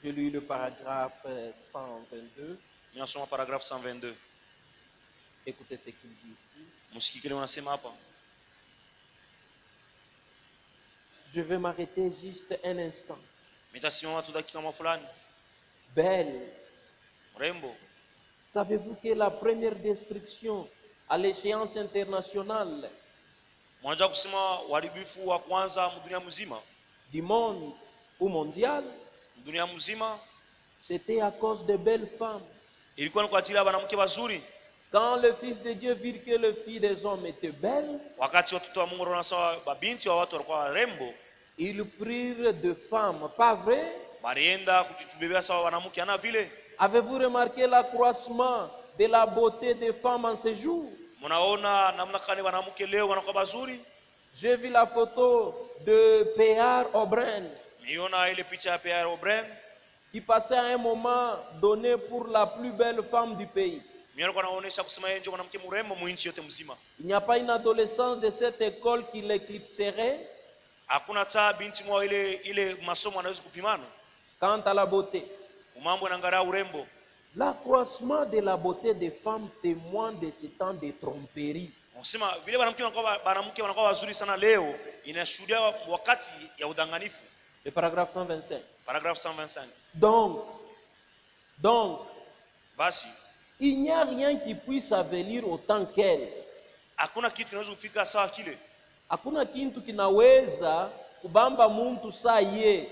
Je lis le paragraphe 122. Ninasoma paragraphe 122. Écoutez ce qu'il dit ici. Msikii kile unasema hapa. Je vais m'arrêter juste un instant. Nitasimama tu dakika kama fulani. Belle, Mrembo, savez-vous que la première destruction à l'échéance internationale mwanajua kusema uharibifu wa kwanza dunia mzima, du monde ou mondial, dunia mzima c'était à cause de belles femmes. ilikuwa ni kwa ajili ya wanawake wazuri. Quand le Fils de Dieu vit que les filles des hommes étaient belles, Wakati watoto wa Mungu wanaona sawa babinti wa watu walikuwa warembo, ils prirent de femmes, pas vrai? balienda kujibebea sawa wanawake ana vile. Avez-vous remarqué l'accroissement de la beauté des femmes en ce jour? Mnaona namna gani wanawake leo wanakuwa wazuri? J'ai vu la photo de P.R. O'Brien Niona ile picha ya Pierre O'Brien, qui passait à un moment donné pour la plus belle femme du pays. mimi alikuwa anaonyesha kusema yeye ndio mwanamke mrembo mwinchi yote mzima. Il n'y a pas une adolescence de cette école qui l'éclipserait Hakuna taa binti mwa ile masomo anaweza kupimana. quant à la beauté. Mambo yanaangalia urembo. L'accroissement de la beauté des femmes témoigne de ce temps de tromperie. Unasema vile wanawake wanakuwa wazuri sana leo, inashuhudia wakati ya udanganifu. Le paragraphe 125. Paragraphe 125. Donc, Basi il n'y a rien qui puisse avenir autant qu'elle. hakuna kitu kinaweza kufika sawa kile. Hakuna kitu kinaweza kubamba muntu saa ye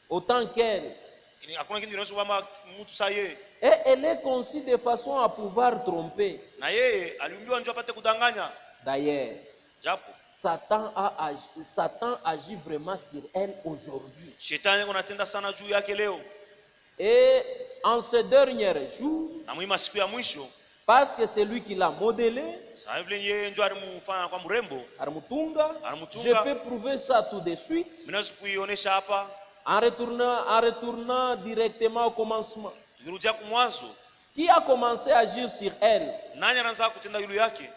autant qu'elle. Hakuna kitu kinaweza kubamba mtu saa yeye. Et elle est conçue de façon à pouvoir tromper. Na yeye aliumbiwa ndio apate kudanganya. D'ailleurs, Japo Satan agit vraiment sur elle aujourd'hui. Shetani anatenda sana juu yake leo. Et en ces derniers jours, Na mwima siku ya mwisho, parce que c'est lui qui l'a modélé, sasa vile yeye ndio alimfanya kwa mrembo, Armutunga, Armutunga. je peux prouver ça tout de suite mnaweza kuionyesha hapa. en retournant directement au commencement. Tukirudia kwa mwanzo, Qui a commencé à agir sur elle? nani anaanza kutenda yule yake?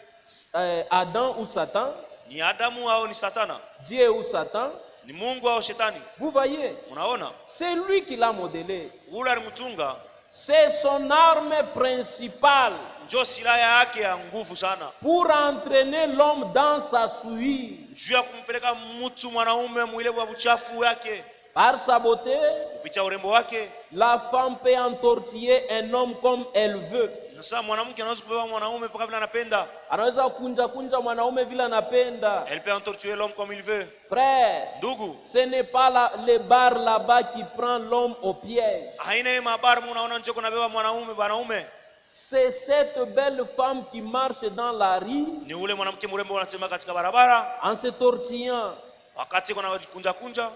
Adam ou Satan? Ni Adamu au ni Satana? Dieu ou Satan? Ni Mungu au Shetani? Vous voyez, Unaona? c'est lui qui l'a modélé. Ule alimtunga, C'est son arme principale ndio silaha yake ya nguvu sana. pour entraîner l'homme dans sa souillure. Juu ya kumpeleka mtu mwanaume mwile wa uchafu yake. Par sa beauté, Kupitia urembo wake, la femme peut entortiller un homme comme elle veut. sasa mwanamke anaweza kubeba mwanaume mpaka vile anapenda. Anaweza kunja mwanaume vile anapenda. Elle peut entorturer l'homme comme il veut. Frère, Ndugu, ce n'est pas le bar là-bas qui prend l'homme au piège. haina hii mabaru unaona njoo kunabeba mwanaume. C'est cette belle femme qui marche dans la rue Ni ule mwanamke mrembo anatembea katika barabara en se tortillant. wakati kuna kunja.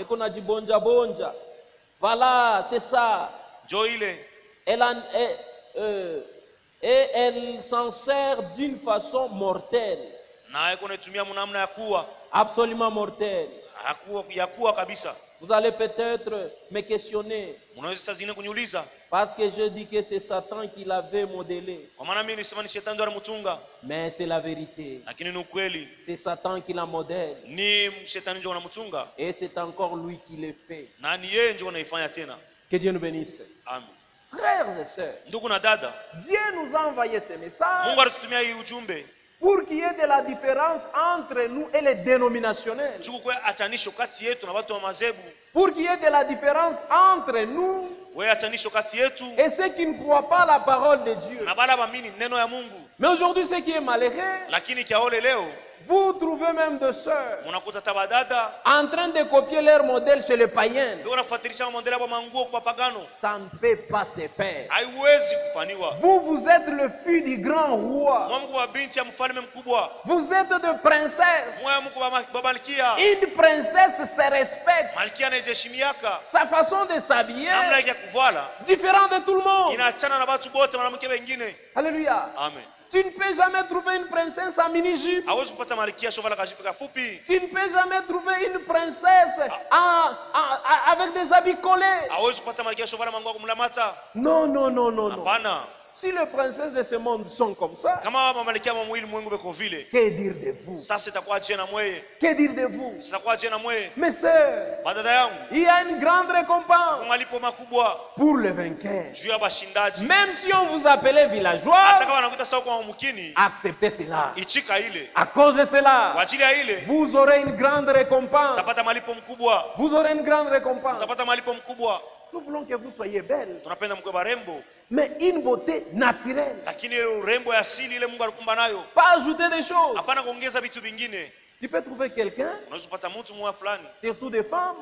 Eko na jibonja. Voilà, c'est ça. Njoo ile. Et elle s'en sert d'une façon mortelle. Na yeye kunatumia namna ya kuwa. Absolument mortelle. Kuwa kabisa. Vous allez peut-être me questionner. Unaweza sasa zingine kuniuliza. Parce que je dis que c'est Satan qui l'avait modélé. Kwa maana mimi nisema ni shetani ndio alimtunga. Mais c'est la vérité. Lakini ni ukweli. C'est Satan qui la modèle. Ni shetani ndio anamtunga. Et c'est encore lui qui le fait. Na ni yeye ndio anaifanya tena. Que Dieu nous bénisse. Amen. Frères et sœurs, Ndugu na dada, Dieu nous a envoyé ce message Mungu alitutumia hii ujumbe. pour qu'il y ait de la différence entre nous et les dénominationnels. Chukua achanisho kati yetu na watu wa mazebu. Pour qu'il y ait de la différence entre nous wewe achanisho kati yetu et ceux qui ne croient pas la parole de Dieu. na bala baamini neno ya Mungu. Mais aujourd'hui, ce qui est malheureux, Lakini kiaole leo vous trouvez même des sœurs unakuta tabadada en train de copier leur modèle chez les païens. ndio unafuatilisha modela ya manguo kwa pagano. Ça ne peut pas se faire. Haiwezi kufaniwa. Vous êtes le fils du grand roi. Mungu wa binti ya mfalme mkubwa. Vous êtes de princesse. Moyo Mungu wa malkia. Une princesse se respecte. Malkia anaheshimiaka. Sa façon de s'habiller Namna yake ya kuvala différent de tout le monde. inaachana na watu wote mwanamke wengine. Alléluia. Amen. Tu ne peux jamais trouver une princesse en mini-jupe. Hawezi kupata malkia shovala kajipe kafupi. Tu ne peux jamais trouver une princesse avec des habits collés. Hawezi kupata malkia shovala manguo ya kumlamata. Non, non, non, non, non. Hapana. Si les princesses de ce monde sont comme ça, Kama malkia wa mwili mwengu beko vile. que dire de vous? Sasa itakuwa je na mweye? Que dire de vous? Sitakuwa je na mweye? Mes sœurs, Badada yangu, il y a une grande récompense kuna malipo makubwa pour les vainqueurs. juu ya bashindaji. Même si on vous appelait Hata villageois, kama wanakuita sawa kwa mukini, acceptez cela. ichika ile. À cause de Kwa cela, ajili ya ile vous aurez une grande récompense. utapata malipo mkubwa. Vous aurez une grande récompense. Utapata malipo mkubwa. Nous voulons que vous soyez belle, Tunapenda mkwe barembo, mais une beauté naturelle. lakini ile urembo ya asili ile Mungu alikumba nayo. Pas ajouter des choses. Hapana kuongeza vitu vingine. Tu peux trouver quelqu'un, Unaweza kupata mtu mmoja fulani, surtout des femmes,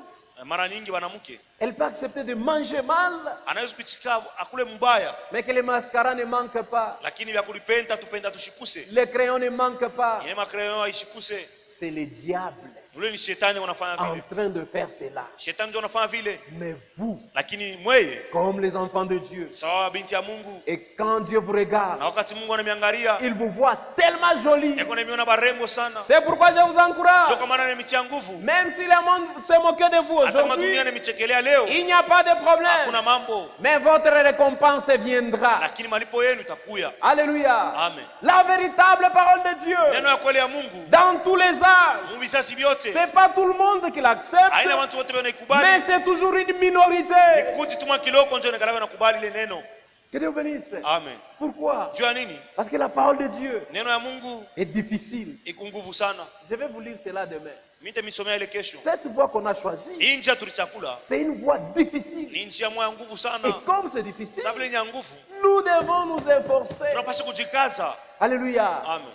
mara nyingi wanamke elle peut accepter de manger mal, anaweza kuchika akule mbaya, mais que les mascaras ne manquent pas, lakini vya kulipenda tupenda tushikuse. les crayons ne manquent pas. Ile makreo ishikuse. C'est le diable Ule ni shetani unafanya en vile. train de faire cela. Shetani ndio unafanya vile. Mais vous, Lakini mweye comme les enfants de Dieu, sawa binti ya Mungu, et quand Dieu vous regarde, na wakati Mungu anamiangalia, il vous voit tellement jolie. yako nemiona barembo sana. C'est pourquoi je vous encourage, Sio kama nani mitia nguvu. même si le monde se moque de vous Hata kama aujourd'hui, dunia inamichekelea leo, il n'y a pas de problème. hakuna mambo, Mais votre récompense viendra. lakini malipo yenu itakuya. Alléluia. Amen. La véritable parole de Dieu, Neno ya kweli ya Mungu, dans tous les âges, muvisasi vyote, c'est pas tout le monde qui l'accepte, haina watu wote mais wanaikubali. c'est toujours une minorité. Ni kundi tuma kiloko ndio nekalawe nakubali ile neno. Que Dieu bénisse. Amen. Pourquoi? Jua nini? Parce que la parole de Dieu Neno ya Mungu est difficile. iko nguvu sana. Je vais vous lire cela demain. Mimi nitamsomea ile kesho. Cette voie qu'on a choisie, Hii njia tulichakula c'est une voie difficile. ni njia moja nguvu sana. Et comme c'est difficile, Sasa vile ni ya nguvu, nous devons nous efforcer. tunapaswa kujikaza. Alléluia. Amen.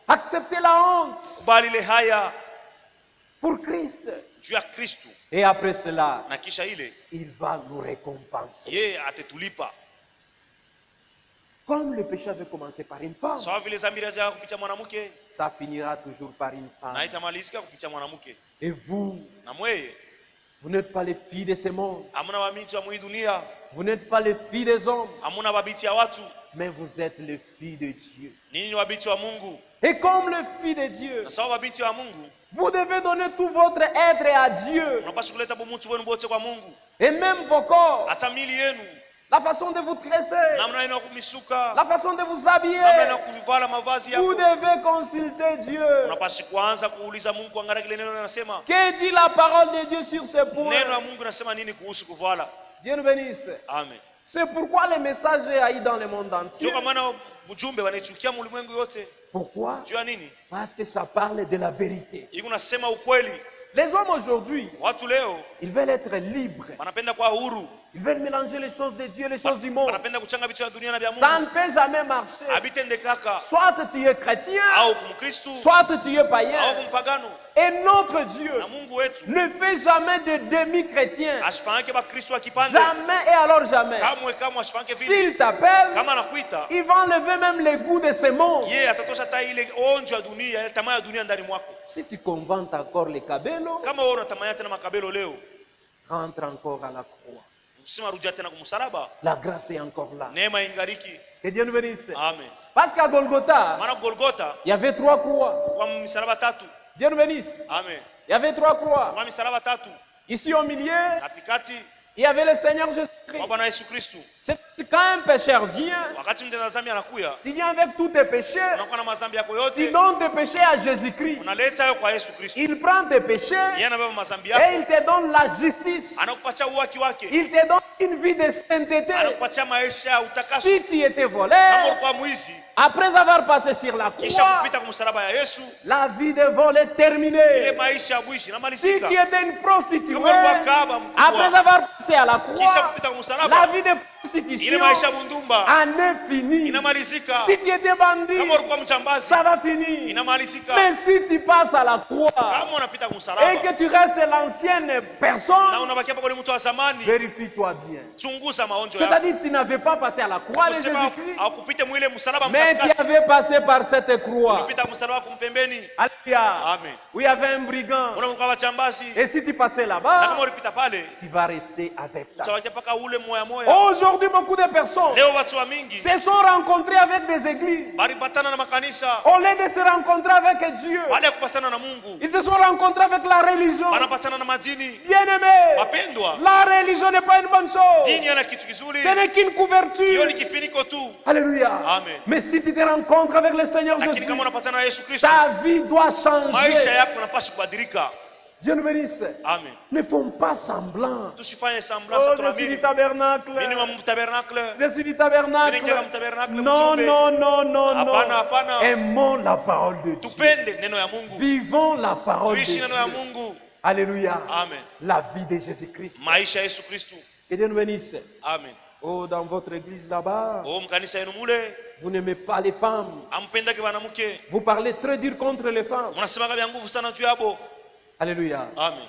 Accepter la honte Kubali ile haya pour Christ. juu ya Kristo, Et après cela, na kisha ile il va nous récompenser. yeye atetulipa. Comme le péché avait commencé par une femme, Sawa vile dhambi inaanza kupitia mwanamke ça finira toujours par une femme. na itamalizika kupitia mwanamke. Et vous, Na mweye vous n'êtes pas les filles de ce monde. hamuna babinti wa mwi dunia, Vous n'êtes pas les filles des hommes, hamuna babinti ya watu, mais vous êtes les filles de Dieu. ninyi ni wabinti wa Mungu. Et comme les filles de Dieu, Na sawa babinti wa Mungu, vous devez donner tout votre être à Dieu. unapaswa kuleta bumutu wenu bote kwa Mungu, Et même vos corps, hata mili yenu, la façon de vous tresser, namna yenu ya kumisuka, la façon de vous namna yenu ya habiller. kuvala mavazi Vous yako. devez consulter Dieu. Unapaswa kuanza kuuliza Mungu, angalia kile neno linasema. Que dit la parole de Dieu sur ce Neno point? la Mungu linasema nini kuhusu kuvala? Dieu nous bénisse. Amen. C'est pourquoi le message est haï dans le monde Sio entier. kwa maana ujumbe wanaichukia ulimwengu yote. Pourquoi? Jua nini? Parce que ça parle de la vérité. Iko nasema ukweli. Les hommes aujourd'hui, Watu leo ils veulent être libres. wanapenda kuwa huru, Ils veulent mélanger les choses de Dieu et les choses du monde. wanapenda kuchanga vitu vya dunia na vya Ça ne Mungu. peut jamais marcher. Abitende kaka Soit tu es chrétien, au kumkristu soit tu es au païen. kumpagano. Et notre Dieu Na Mungu wetu ne fait jamais de demi-chrétiens. asifanyike bakristu wa kipande. Jamais et alors jamais. Kamwe asifanyike vile. S'il t'appelle, Kama anakuita, il va enlever même les goûts de ce monde. yeye atatosha hata ile onjo ya dunia, ile tamaa ya dunia ndani mwako. Si tu conventes encore les cabellos, Kama wewe unatamania tena makabelo leo, rentre encore à la croix. msima rudia tena kumsalaba. La grâce est encore là. Neema ingariki. Que Dieu nous bénisse. Amen. Parce qu'à Golgotha, Maana Golgota il y avait 3 croix. kwa misalaba tatu. Dieu nous bénisse. Amen. Il y avait 3 croix. Kwa misalaba tatu. Ici au milieu, Katikati il y avait le Seigneur Jésus-Christ. kwa Bwana Yesu Kristo. C'est quand un pécheur vient, Wakati mtenda dhambi anakuya, tu viens avec tous tes péchés, unakuwa na mazambi yako tu yote, donnes tes péchés à Jésus-Christ. unaleta hayo kwa Yesu Kristo. Il prend tes péchés Yeye anabeba mazambi et yako, il te donne la justice. anakupatia uwaki wake, Il te donne une vie de sainteté. anakupatia maisha ya utakaso. Si tu étais Kama voleur, ulikuwa mwizi, après avoir passé sur la kisha croix, kupita kwa msalaba ya Yesu, la vie de vol est ile terminée. maisha ya mwizi Si inamalizika. tu étais une prostituée, Kama ulikuwa kahaba après mkubwa, avoir passé à la kisha croix, kupita kwa la msalaba, vie de ile prostitution maisha ya mundumba en est finie. inamalizika. Si tu étais bandit, Kama ulikuwa mchambazi, ça va finir. inamalizika. Mais si tu passes à la croix Kama unapita kwa et msalaba que tu restes l'ancienne na personne, unabakia pako ni mtu wa zamani, vérifie-toi bien. chunguza maonjo yako. C'est-à-dire que tu n'avais pas passé à la croix de Kusema Jésus-Christ, haukupita mwile msalaba mais tu mkatikati, avais passé par cette croix. ulipita msalaba kumpembeni. Alléluia. Amen. Où il y avait un brigand. Unakuwa wachambazi, Et si tu passais na kama là-bas, ulipita pale, tu vas rester avec ta. utabakia paka ule moya moya. Aujourd'hui, beaucoup de personnes Leo watu wa mingi se sont rencontrés avec des églises. balipatana na makanisa, Au lieu de se rencontrer avec Dieu, baada ya kupatana na Mungu ils se sont rencontrés avec la religion. banapatana na madini. Bien-aimés, Wapendwa, la religion n'est pas une bonne chose. dini yana kitu kizuri, Ce n'est qu'une hiyo couverture. ni kifiniko tu. Alléluia. Amen. Mais si tu te rencontres avec le Seigneur Lakini Jésus, kama unapatana na Yesu Kristo, ta vie doit maisha changer. yako yanapaswa kubadilika. Dieu nous bénisse. Amen. Ne font pas semblant. Tusifanye semblance Oh, ya je suis du tunaamini. tabernacle. Mimi wa mtabernacle. Je suis du tabernacle. Mimi ni mtabernacle Non, mjumbe. non, non, non, Hapana, non. hapana. Aimons la parole de Dieu. Tupende neno ya Mungu. Vivons la parole de Tuishi Dieu. neno ya Mungu. Alléluia. Amen. La vie de Jésus-Christ. Maisha ya Yesu Kristo. Que Dieu nous bénisse. Amen. Oh, dans votre église là-bas, Oh, mkanisa yenu mule, vous n'aimez pas les femmes. ampendake banamuke. Vous parlez très dur contre les femmes. Mnasemaka vya nguvu sana juu yabo. Alléluia. Amen.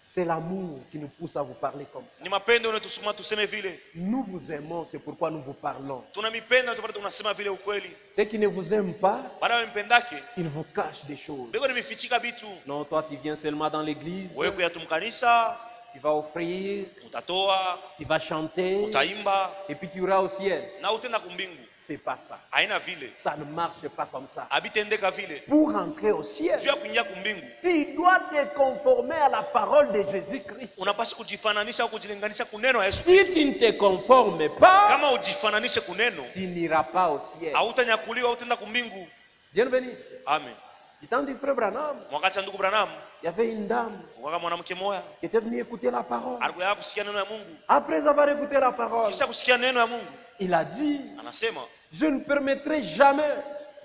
C'est l'amour qui nous pousse à vous parler comme ça. Ni mapendo unatusukuma tuseme vile. Nous vous aimons, c'est pourquoi nous vous parlons. Tunamipenda ndio tunasema vile ukweli. Ceux qui ne vous aiment pas, Baada ya mpendake, ils vous cachent des choses. bego nimefichika vitu. Non, toi tu viens seulement dans l'église, Wewe kuya tumkanisa, tu vas offrir, utatoa, tu vas chanter, utaimba et puis tu iras au ciel. na utenda kumbingu. C'est pas ça. Haina vile. Ça ne marche pas comme ça. Abitendeka vile. Pour entrer au ciel, Juu ya kuingia kumbingu, tu dois te conformer à la parole de Jésus-Christ. unapaswa kujifananisha au kujilinganisha kuneno ya Yesu. Si tu ne te conformes pas, Kama ujifananishe kuneno, tu n'iras pas au ciel. hautanyakuliwa, hautenda kumbingu. Dieu nous bénisse. Amen. Du temps du frère Branham, Wakati ndugu Branham, il y avait une dame waka mwanamke moya qui était venue écouter la parole. alikuwa kusikia neno ya Mungu. Après avoir écouté la parole, Kisha kusikia neno ya Mungu, il a dit, anasema je ne permettrai jamais,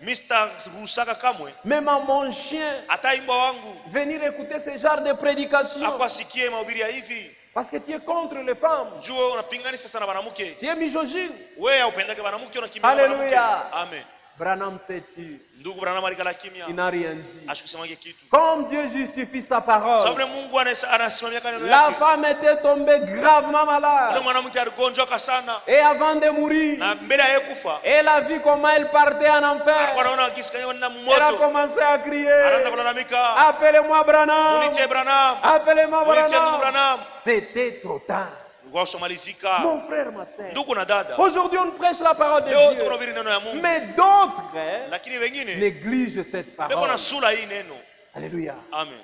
Mr. Rusaka kamwe même à mon chien, hata imbwa wangu venir écouter ce genre de prédication. akwasikie mahubiri ya hivi. Parce que tu es contre les femmes. Juu wewe unapinganisha sana wanamke. Tu es misogyne. Wewe haupendake wanamke, unakimbia Alléluia. wanamke. Amen. Branham s'est tu. Ndugu Branham alikala kimya, Il n'a rien dit. ashukusemake kitu. Comme Dieu justifie sa Sasa parole, vile Mungu anasimamia neno la yake. femme était tombée gravement Ule malade. mwanamke aligonjwa sana Et avant de mourir, na mbele ya kufa elle a vu comment elle partait en alikuwa enfer. anaona kisi kanywa na Elle a moto, commencé à crier, anaanza kulalamika, appelez-moi Branham, unitie Branham, appelez-moi unitie ndugu Branham. Branham. C'était trop tard. Ulikuwa ushamalizika. Mon frère, ma sœur, Ndugu na dada, aujourd'hui on prêche la parole de leo Dieu. tunahubiri neno ya Mungu, Mais d'autres lakini wengine négligent cette beko parole. na sura hii neno. Alléluia. Amen.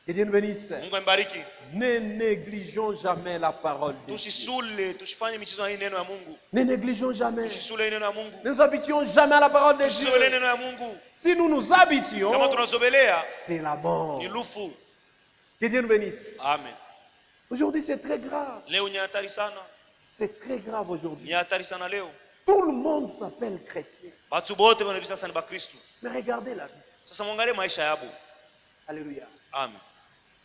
Que Dieu nous bénisse. Mungu ambariki. Ne négligeons jamais la parole de Dieu. Tusisule, tusifanye michezo na hii neno ya Mungu. Ne négligeons jamais. Tusisule hii neno ya Mungu. Ne nous habitions jamais à la parole de Tusizobele Dieu. neno ya Mungu. Si nous nous habitions, Kama tunazobelea c'est la mort. ni lufu. Que Dieu nous bénisse. Amen. Aujourd'hui, c'est très grave. Leo ni hatari sana. C'est très grave Ni aujourd'hui. hatari sana leo. Tout le monde s'appelle chrétien. Watu wote wanaitwa sasa ni Bakristo. Mais regardez la vie. Sasa mwangalie maisha yabo. Alléluia. Amen.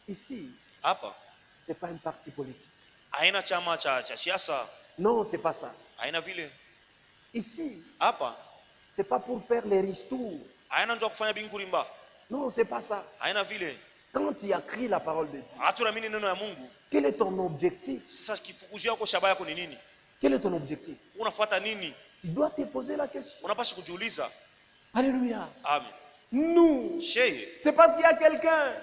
Ici, Hapa c'est pas un parti politique. haina chama cha siasa, Non, c'est pas ça. haina vile. Ici, Hapa c'est pas pour faire les ristours. haina ndio kufanya bingurimba. Non, c'est pas ça. Haina vile. Quand tu as écrit la parole de Dieu, Hatunaamini neno ya Mungu. quel est ton objectif? Sasa kifukuzio yako shabaha yako ni nini? Quel est ton objectif? Unafuata nini? Tu dois te poser la question. Unapaswa kujiuliza. Alléluia. Amen. Nous, Sheye, c'est parce qu'il y a quelqu'un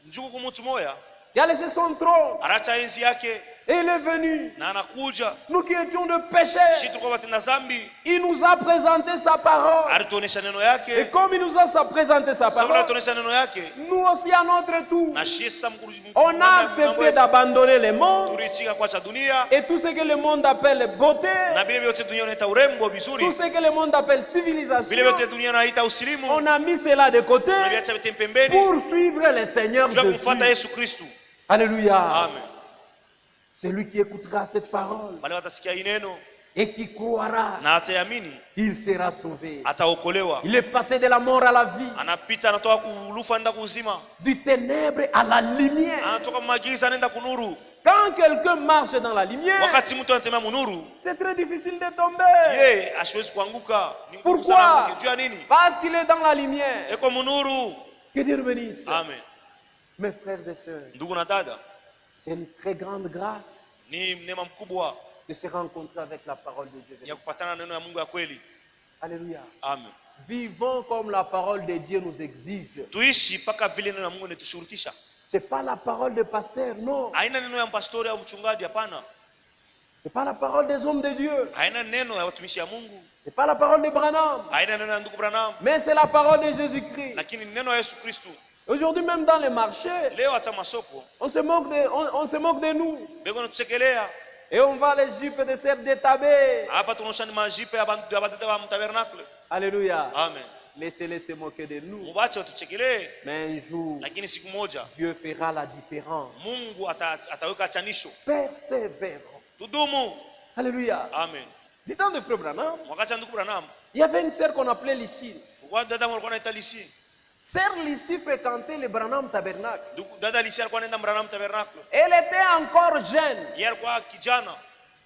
njugu kumutu moya, qui a laissé son trône aracha enzi yake et il est venu. na anakuja. Nous qui étions de pécheurs, Sisi tulikuwa watenda dhambi, il nous a présenté sa parole. alituonesha neno Et yake. comme il nous a présenté sa Sasa parole, alituonesha neno yake. nous aussi à notre tour, Na shisa on a accepté d'abandonner le monde turichika kwa cha dunia et tout ce que le monde appelle beauté, na vile vyote dunia inaita urembo vizuri, tout ce que le monde appelle vile civilisation, vyote dunia inaita usilimu, on a mis cela de côté tunaviacha vitu pembeni pour suivre le Seigneur juu ya kumfuata Jésus. Yesu Kristo. Alléluia. Amen. Celui qui écoutera cette parole bali watasikia hii neno et qui croira, na atayamini il sera sauvé. ataokolewa. Il est passé de la mort à la vie, Anapita, anatoka kulufa anaenda kuzima, du ténèbre à la lumière. anatoka magiza anaenda kunuru. Quand quelqu'un marche dans la lumière, Wakati mtu anatembea munuru, c'est très difficile de tomber. yeye asiwezi kuanguka. Ni ngumu sana Pourquoi? kuanguka. Jua nini? Parce qu'il est dans la lumière. Eko munuru. Que Dieu nous bénisse. Amen. Mes frères et sœurs, Ndugu na dada, c'est une très grande grâce ni neema mkubwa de se rencontrer avec la parole de Dieu. ya kupatana na neno ya Mungu ya kweli. Alléluia. Amen. Vivons comme la parole de Dieu nous exige. Tuishi mpaka vile neno ya Mungu inatushurutisha. C'est pas la parole de pasteur, non. Haina neno ya pastori au mchungaji, hapana. C'est pas la parole des hommes de Dieu. Haina neno ya watumishi ya Mungu. C'est pas la parole de Branham. Haina neno ya ndugu Branham. Mais c'est la parole de Jésus-Christ. Lakini neno ya Yesu Kristo. Aujourd'hui, même dans les marchés, Leo hata masoko on se moque de nous. bego natuchekelea. Et on va les jupes de Seb de Tabé. Hapa tunaosha ni majipe ya batata wa mtabernacle. Alléluia. Amen. Laissez-les se moquer de nous. Mubache watuchekelee, Mais un jour, lakini siku moja Dieu fera la différence. Mungu ataweka achanisho. Persévérons. Tudumu. Alléluia. Amen. Du temps de Frère Branham, Wakati wa ndugu Branham, il y avait une sœur qu'on appelait Lucie. kwa dada alikuwa anaitwa Lisi. Sœur Lucie fréquentait le Branham Tabernacle. Dada Lisi alikuwa anaenda Branham tabernacle. Elle était encore jeune. Yeye alikuwa kijana.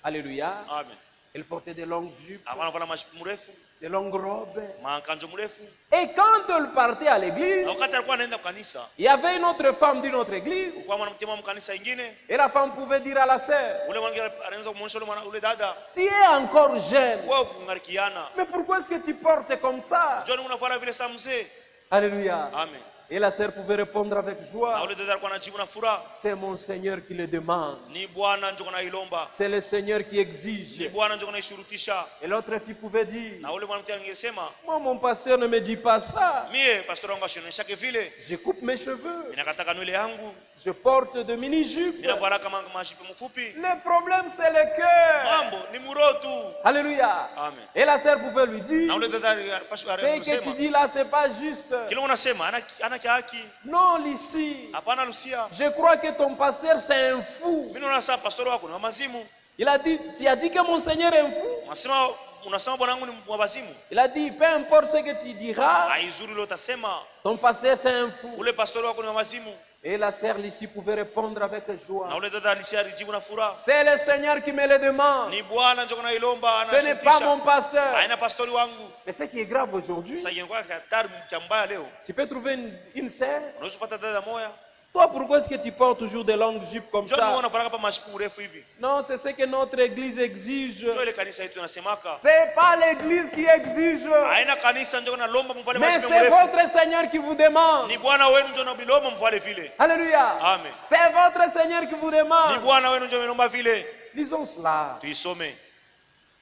Alléluia. Amen. Elle portait de longues jupes, Alikuwa anavaa mashipi mrefu, de longues robes. makanjo mrefu. Et quand elle partait à l'église, Na wakati alikuwa anaenda kwa kanisa, il y avait une autre femme d'une autre église. kwa mwanamke wa kanisa ingine, Et la femme pouvait dire à la sœur, ule mwanamke anaweza kumuonyesha ule dada, tu es encore jeune. wewe kungarikiana. Mais pourquoi est-ce que tu portes comme ça? Njoo unafanya vile saa mzee. Alléluia. Amen. Et la sœur pouvait répondre avec Na joie, ule dada alikuwa anajibu na furaha. c'est mon Seigneur qui le demande. Ni Bwana njoo nailomba. C'est le Seigneur qui Ni exige. Bwana njoo naishurutisha. Et l'autre fille pouvait dire, Na ule mwanamke angesema, moi mon pasteur ne me dit pas ça. mie pastor wangu ashionesha vile. Je coupe mes cheveux. Ninakataka nywele yangu. Je porte de mini-jupes. Ninavaa kama mashipi mfupi. Le problème c'est le cœur. Mambo ni murotu. Alléluia. Amen. Et la sœur pouvait lui dire, Na ule dada ce que tu kusema, dis là, c'est pas juste. kile unasema ana haki. Non, Lucie, Hapana Lucia. je crois que ton pasteur c'est un fou. Mimi naona sasa pastor wako ni wa mazimu. Il a dit, tu as dit que mon Seigneur est un fou. Unasema bwana wangu ni wa mazimu. Il a dit, peu importe ce que tu diras, Haizuri leo utasema ton pasteur c'est un fou. ule pastor wako ni wa mazimu. Et la sœur Lucie pouvait répondre avec Na joie. ule dada alijibu na furaha. C'est le Seigneur qui me le demande. Ni Bwana njoo nailomba Ce n'est pas mon anashutisha. pasteur. Haina pastori wangu. Mais ce qui est grave aujourd'hui, Sasa ingekuwa hatari mbaya leo. tu peux trouver une sœur. Unaweza kupata dada moja. Toi, pourquoi est-ce que tu portes toujours des longues jupes comme Njoo ça? unafaraka hapa mashipi mrefu hivi. Non, c'est ce que notre église exige. Njoo ile kanisa yetu inasemaka. C'est pas l'église qui exige, Haina kanisa njoo nalomba mvale mais mashipi c'est mrefu. votre Seigneur qui vous demande. Ni Bwana wenu njoo nabilomba mvale vile. Alléluia. Amen. C'est votre Seigneur qui vous Ni demande. Bwana wenu njoo naomba vile. Lisons cela. Tuisome.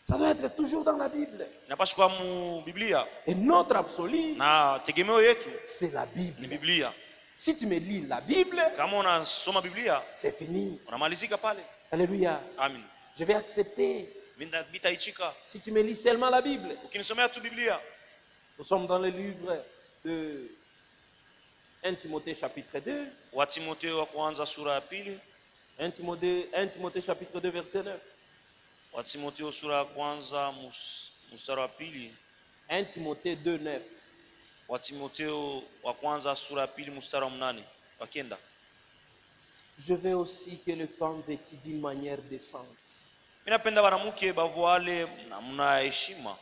Ça doit être toujours dans la Bible. Napaswa kwa mu Biblia. Et notre absolu, Na tegemeo yetu c'est la ni Bible. Biblia. Si tu me lis la Bible, Kama unasoma Biblia, c'est fini. unamalizika pale. Alléluia. Amen. Je vais accepter Mimi nitaichika. si tu me lis seulement la Bible. Ukinisomea tu Biblia. Nous sommes dans le livre de 1 Timothée chapitre 2. Wa Timotheo wa kwanza sura ya pili. 1 Timothée chapitre 2 verset 9. Wa Timotheo sura ya kwanza mstari wa pili. 1 Timothée 2, 9. Wa Timotheo wa kwanza sura ya pili mstari wa 8 wa 9. Je veux aussi que les femmes vêtues d'une manière décente, Mimi napenda wanawake bavale namna ya heshima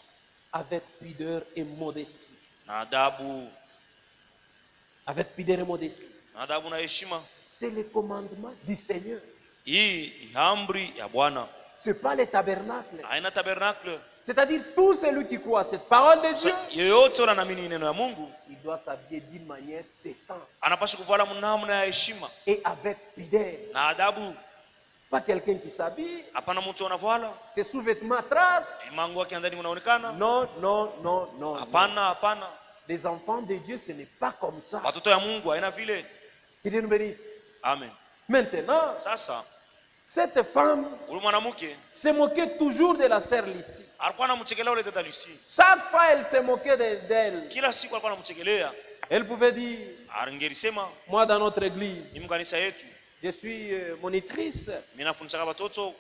avec pudeur et modestie. na adabu, Avec pudeur et modestie. na adabu na heshima. C'est le commandement du Seigneur. Hii ni amri ya Bwana. Ce n'est pas le tabernacle. Haina tabernacle. C'est-à-dire tout celui qui croit à cette parole de Dieu, Yeyote anaamini neno ya Mungu il doit s'habiller d'une manière décente anapaswa kuvala namna ya heshima et avec pudeur. na adabu. Pas quelqu'un qui s'habille, Hapana mtu anavala ses sous-vêtements trace. mangu yake ndani unaonekana. Non, non, non, non. Hapana, hapana. Les enfants de Dieu, ce n'est pas comme ça. Watoto ya Mungu haina vile. Que Dieu nous bénisse. Amen. Maintenant, Sasa cette femme ule mwanamke se moquait toujours de la sœur Lucie. alikuwa anamchekelea ule dada Lucy. Chaque fois, elle se moquait d'elle. Kila siku alikuwa anamchekelea. Elle pouvait dire, Angelisema moi dans notre ni église, kanisa yetu Je suis monitrice, minafundishaka watoto,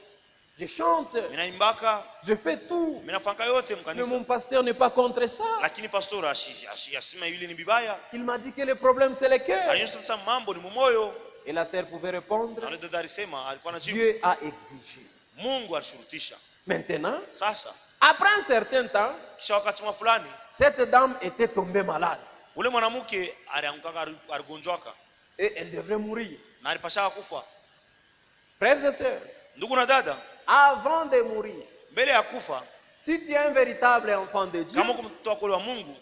je chante, minaimbaka, je fais tout. minafanya yote Mais mkanisa. mon pasteur n'est pas contre ça. Lakini pastor asema yule ni bibaya. Il m'a dit que le problème c'est le cœur. Alionyesha sasa mambo ni mumoyo. Et la sœur pouvait répondre, Na yule dada alisema alikuwa anajibu. Dieu a exigé. Mungu alishurutisha. Maintenant, Sasa après un certain temps, kisha wakati fulani cette dame était tombée malade. ule mwanamke alianguka aligonjwaka Et elle devrait mourir. na alipashaka kufa. Frères et sœurs, Ndugu na dada, avant de mourir, mbele ya kufa si tu es un véritable enfant de Dieu, kama kumtoa kule wa Mungu,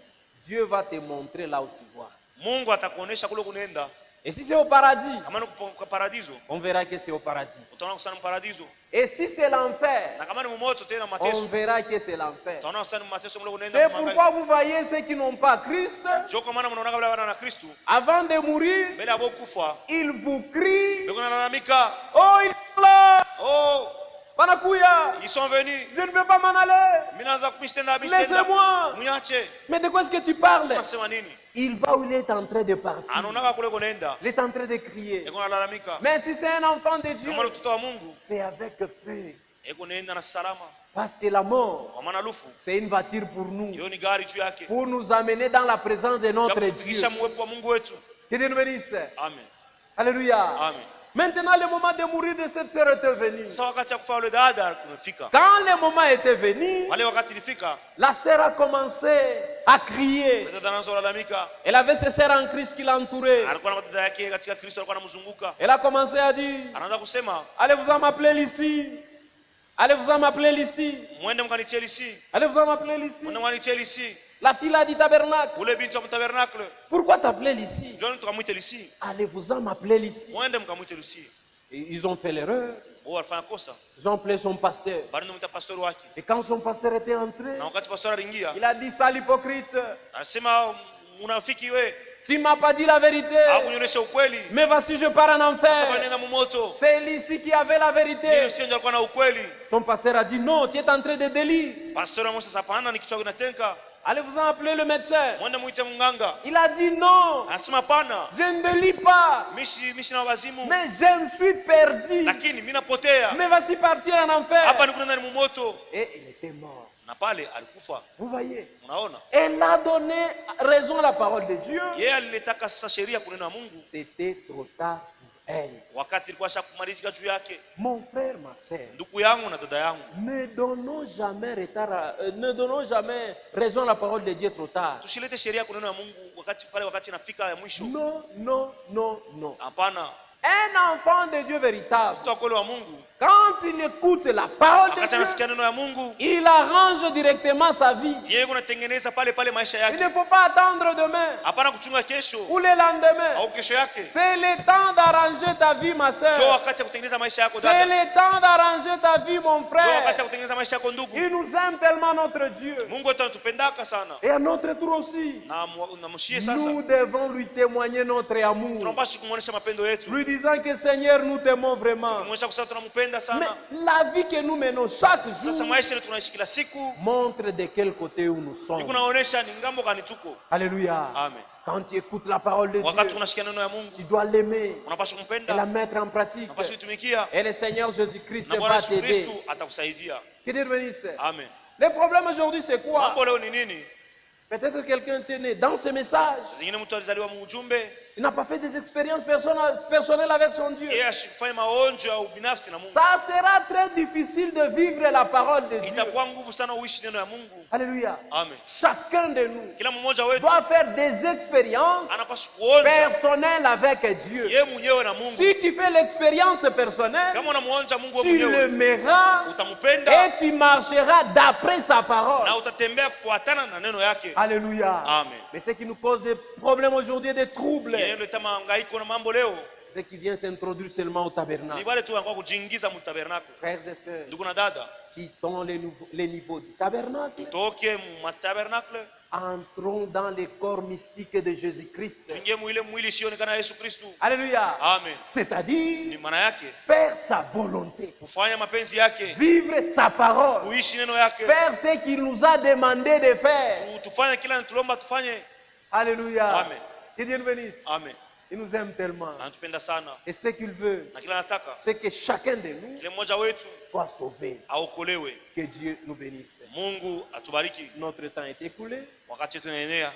Dieu va te montrer là où tu vois. Mungu atakuonesha kule kunaenda. Et si c'est au paradis, Kama ni kwa paradiso, on verra que c'est au paradis. utaona kusana paradiso. Et si c'est l'enfer, Na kama ni moto tena on mateso, verra que c'est l'enfer. utaona kusana mateso mle kunaenda. C'est pourquoi vous voyez ceux qui n'ont pas Christ, Njoo kwa maana mnaona kabla wana na Kristo, avant de mourir, mbele ya kufa, ils vous crient, ndio kunalalamika, oh, ils sont là, oh, Panakuya, ils sont venus. je ne peux pas m'en aller. Mimi naanza kumstenda Laissez-moi. Mnyache. Mais de quoi est-ce que tu parles? Unasema nini? Il va où il est en train de partir. Anaonaka kule kunaenda. Il est en train de crier. Eko nalalamika. Mais si c'est un enfant de Dieu, Kama ni mtoto wa Mungu, c'est avec paix. eko naenda na salama. Parce que la mort, Kwa maana lufu, c'est une voiture pour nous. hiyo ni gari juu yake. Pour nous amener dans la présence de notre Dieu. Kufikisha mwepo wa Mungu wetu. Que Dieu nous bénisse. Amen. Alléluia. Amen. Maintenant, le moment de mourir de cette sœur était venu. Sasa wakati ya kufa yule dada kumefika. Quand le moment était venu, Wale wakati ilifika, la sœur a commencé à crier. dada anaanza kulalamika. Elle avait ses sœurs en Christ qui l'entouraient. Alikuwa na dada yake katika Kristo alikuwa anamzunguka. Elle a commencé à dire, Anaanza kusema, allez-vous-en m'appeler ici. Allez-vous-en m'appeler ici. muende mkanitie ici. Allez-vous-en m'appeler ici. Muende mkanitie ici. La fille a dit tabernacle. Ule binti wa tabernacle. Pourquoi t'appeler ici? Njoo tukamwite ici. Allez-vous-en m'appeler ici. Muende mkamwite ici. Et ils ont fait l'erreur. Wao walifanya kosa. Ils ont appelé son pasteur. Bali ndio pastor wake. Et quand son pasteur était entré, Na wakati pastor aliingia, il a dit, sale hypocrite, anasema unafiki we, tu m'as pas dit la vérité. hakunyonyesha ukweli. Mais voici, je pars en Sasa enfer. wanaenda mumoto. C'est ici qui avait la Ndio vérité. sio ndio alikuwa na ukweli. Son pasteur a dit, non, tu es en train de délit. Pastor amosha sapana ni kichwa kinatenka. Allez-vous en appeler le médecin. Mwende muite mganga. Il a dit, non, Anasema hapana. je ne délie pas. Mishi na wazimu. Mais je me suis perdu. Lakini mimi napotea. Mais voici partir en enfer. Hapa ni kuna ni mumoto. Et il était mort. Na pale alikufa. Vous voyez? Unaona? Elle a donné raison à la parole de Dieu. Yeye alitaka sasa sheria kunena Mungu. C'était trop tard pour elle. Wakati ilikuwa shakumalizika juu yake. Mon frère, ma sœur, Ndugu yangu na dada yangu. ne donnons jamais ne donnons jamais raison à la parole de Dieu trop tard. Tusilete sheria kunena Mungu wakati inafika ya mwisho. Non, non, non, non. Hapana. Un enfant de Dieu véritable, Mtu wa Mungu quand il écoute la parole de wakati Dieu, anasikia neno ya Mungu, il arrange directement sa vie. yeye kunatengeneza pale pale maisha Il yake. ne faut pas attendre demain Hapana kuchunga kesho ou le lendemain. au kesho yake. C'est le temps d'arranger ta vie, ma Njoo sœur. wakati ya kutengeneza maisha yako C'est dada. le temps d'arranger ta vie, mon Njoo wakati frère. ya kutengeneza maisha yako ndugu. Il nous aime tellement, notre Dieu. Mungu wetu anatupendaka sana. Et à notre tour aussi, Na mshie sasa. nous devons lui témoigner notre amour. Tunapaswa kumuonesha mapendo yetu. Lui disant que Seigneur, nous t'aimons vraiment. Kumuonesha kusema tunampenda Mais sana. la vie que nous menons chaque Sasa jour maisha yetu tunaishi kila siku. montre de quel côté où nous Niko sommes. naonesha ni ngambo gani tuko. Alléluia. Amen. Quand tu écoutes la parole de Wakati Dieu, unashikia neno ya Mungu, tu dois l'aimer unapaswa et la kumpenda. mettre en pratique. Unapaswa kuitumikia. Et le Seigneur Jésus-Christ Na Bwana va Yesu t'aider. Kristo atakusaidia. Que Dieu te bénisse. Amen. Le problème aujourd'hui, c'est quoi? Mambo leo ni nini? Peut-être que quelqu'un était né dans ce message. Zingine mtu alizaliwa muujumbe, Il n'a pas fait des expériences personnelles avec son Dieu. yeye ashifanye maonjo ya ubinafsi na Mungu. Ça sera très difficile de vivre la parole de Dieu. Itakuwa nguvu sana uishi neno ya Mungu. Alléluia. Amen. Chacun de nous Kila mmoja wetu doit faire des expériences anapaswa kuonja personnelles avec Dieu. yeye mwenyewe na Mungu. Si tu fais l'expérience personnelle, Kama unamuonja Mungu wewe tu le mwenyewe, m'aimeras utampenda et tu marcheras d'après sa parole. na utatembea kufuatana na neno yake. Alléluia. Amen. Mais ce qui nous cause des problèmes aujourd'hui, des troubles, Yeye ndio tama hangaiko na mambo leo. c'est qui vient s'introduire seulement au Ni tabernacle. wale tu wanakuwa kujiingiza mu tabernacle. Frères et sœurs, Ndugu na dada, quittons les niveaux du tabernacle, toke mu tabernacle, entrons dans le corps mystique de Jésus-Christ. tuingie mu ile mwili isionekana ya Yesu Kristo. Alléluia. Amen. Ni C'est-à-dire maana yake faire sa volonté, kufanya mapenzi yake, vivre sa parole, kuishi neno yake, faire ce qu'il nous a demandé de faire. tufanye kila tulomba tufanye. Alléluia. Amen. Que Dieu nous bénisse. Amen. Il nous aime tellement. anatupenda sana, Et ce qu'il veut, na kila anataka c'est que chacun de nous kile mmoja wetu soit sauvé. aokolewe. Que Dieu nous bénisse. Mungu atubariki. Notre temps est écoulé. Wakati wetu unaenea,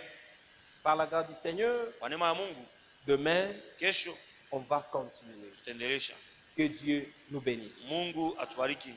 Par la grâce du Seigneur, kwa neema ya Mungu, demain, kesho on va continuer. tutaendelesha. Que Dieu nous bénisse. Mungu atubariki.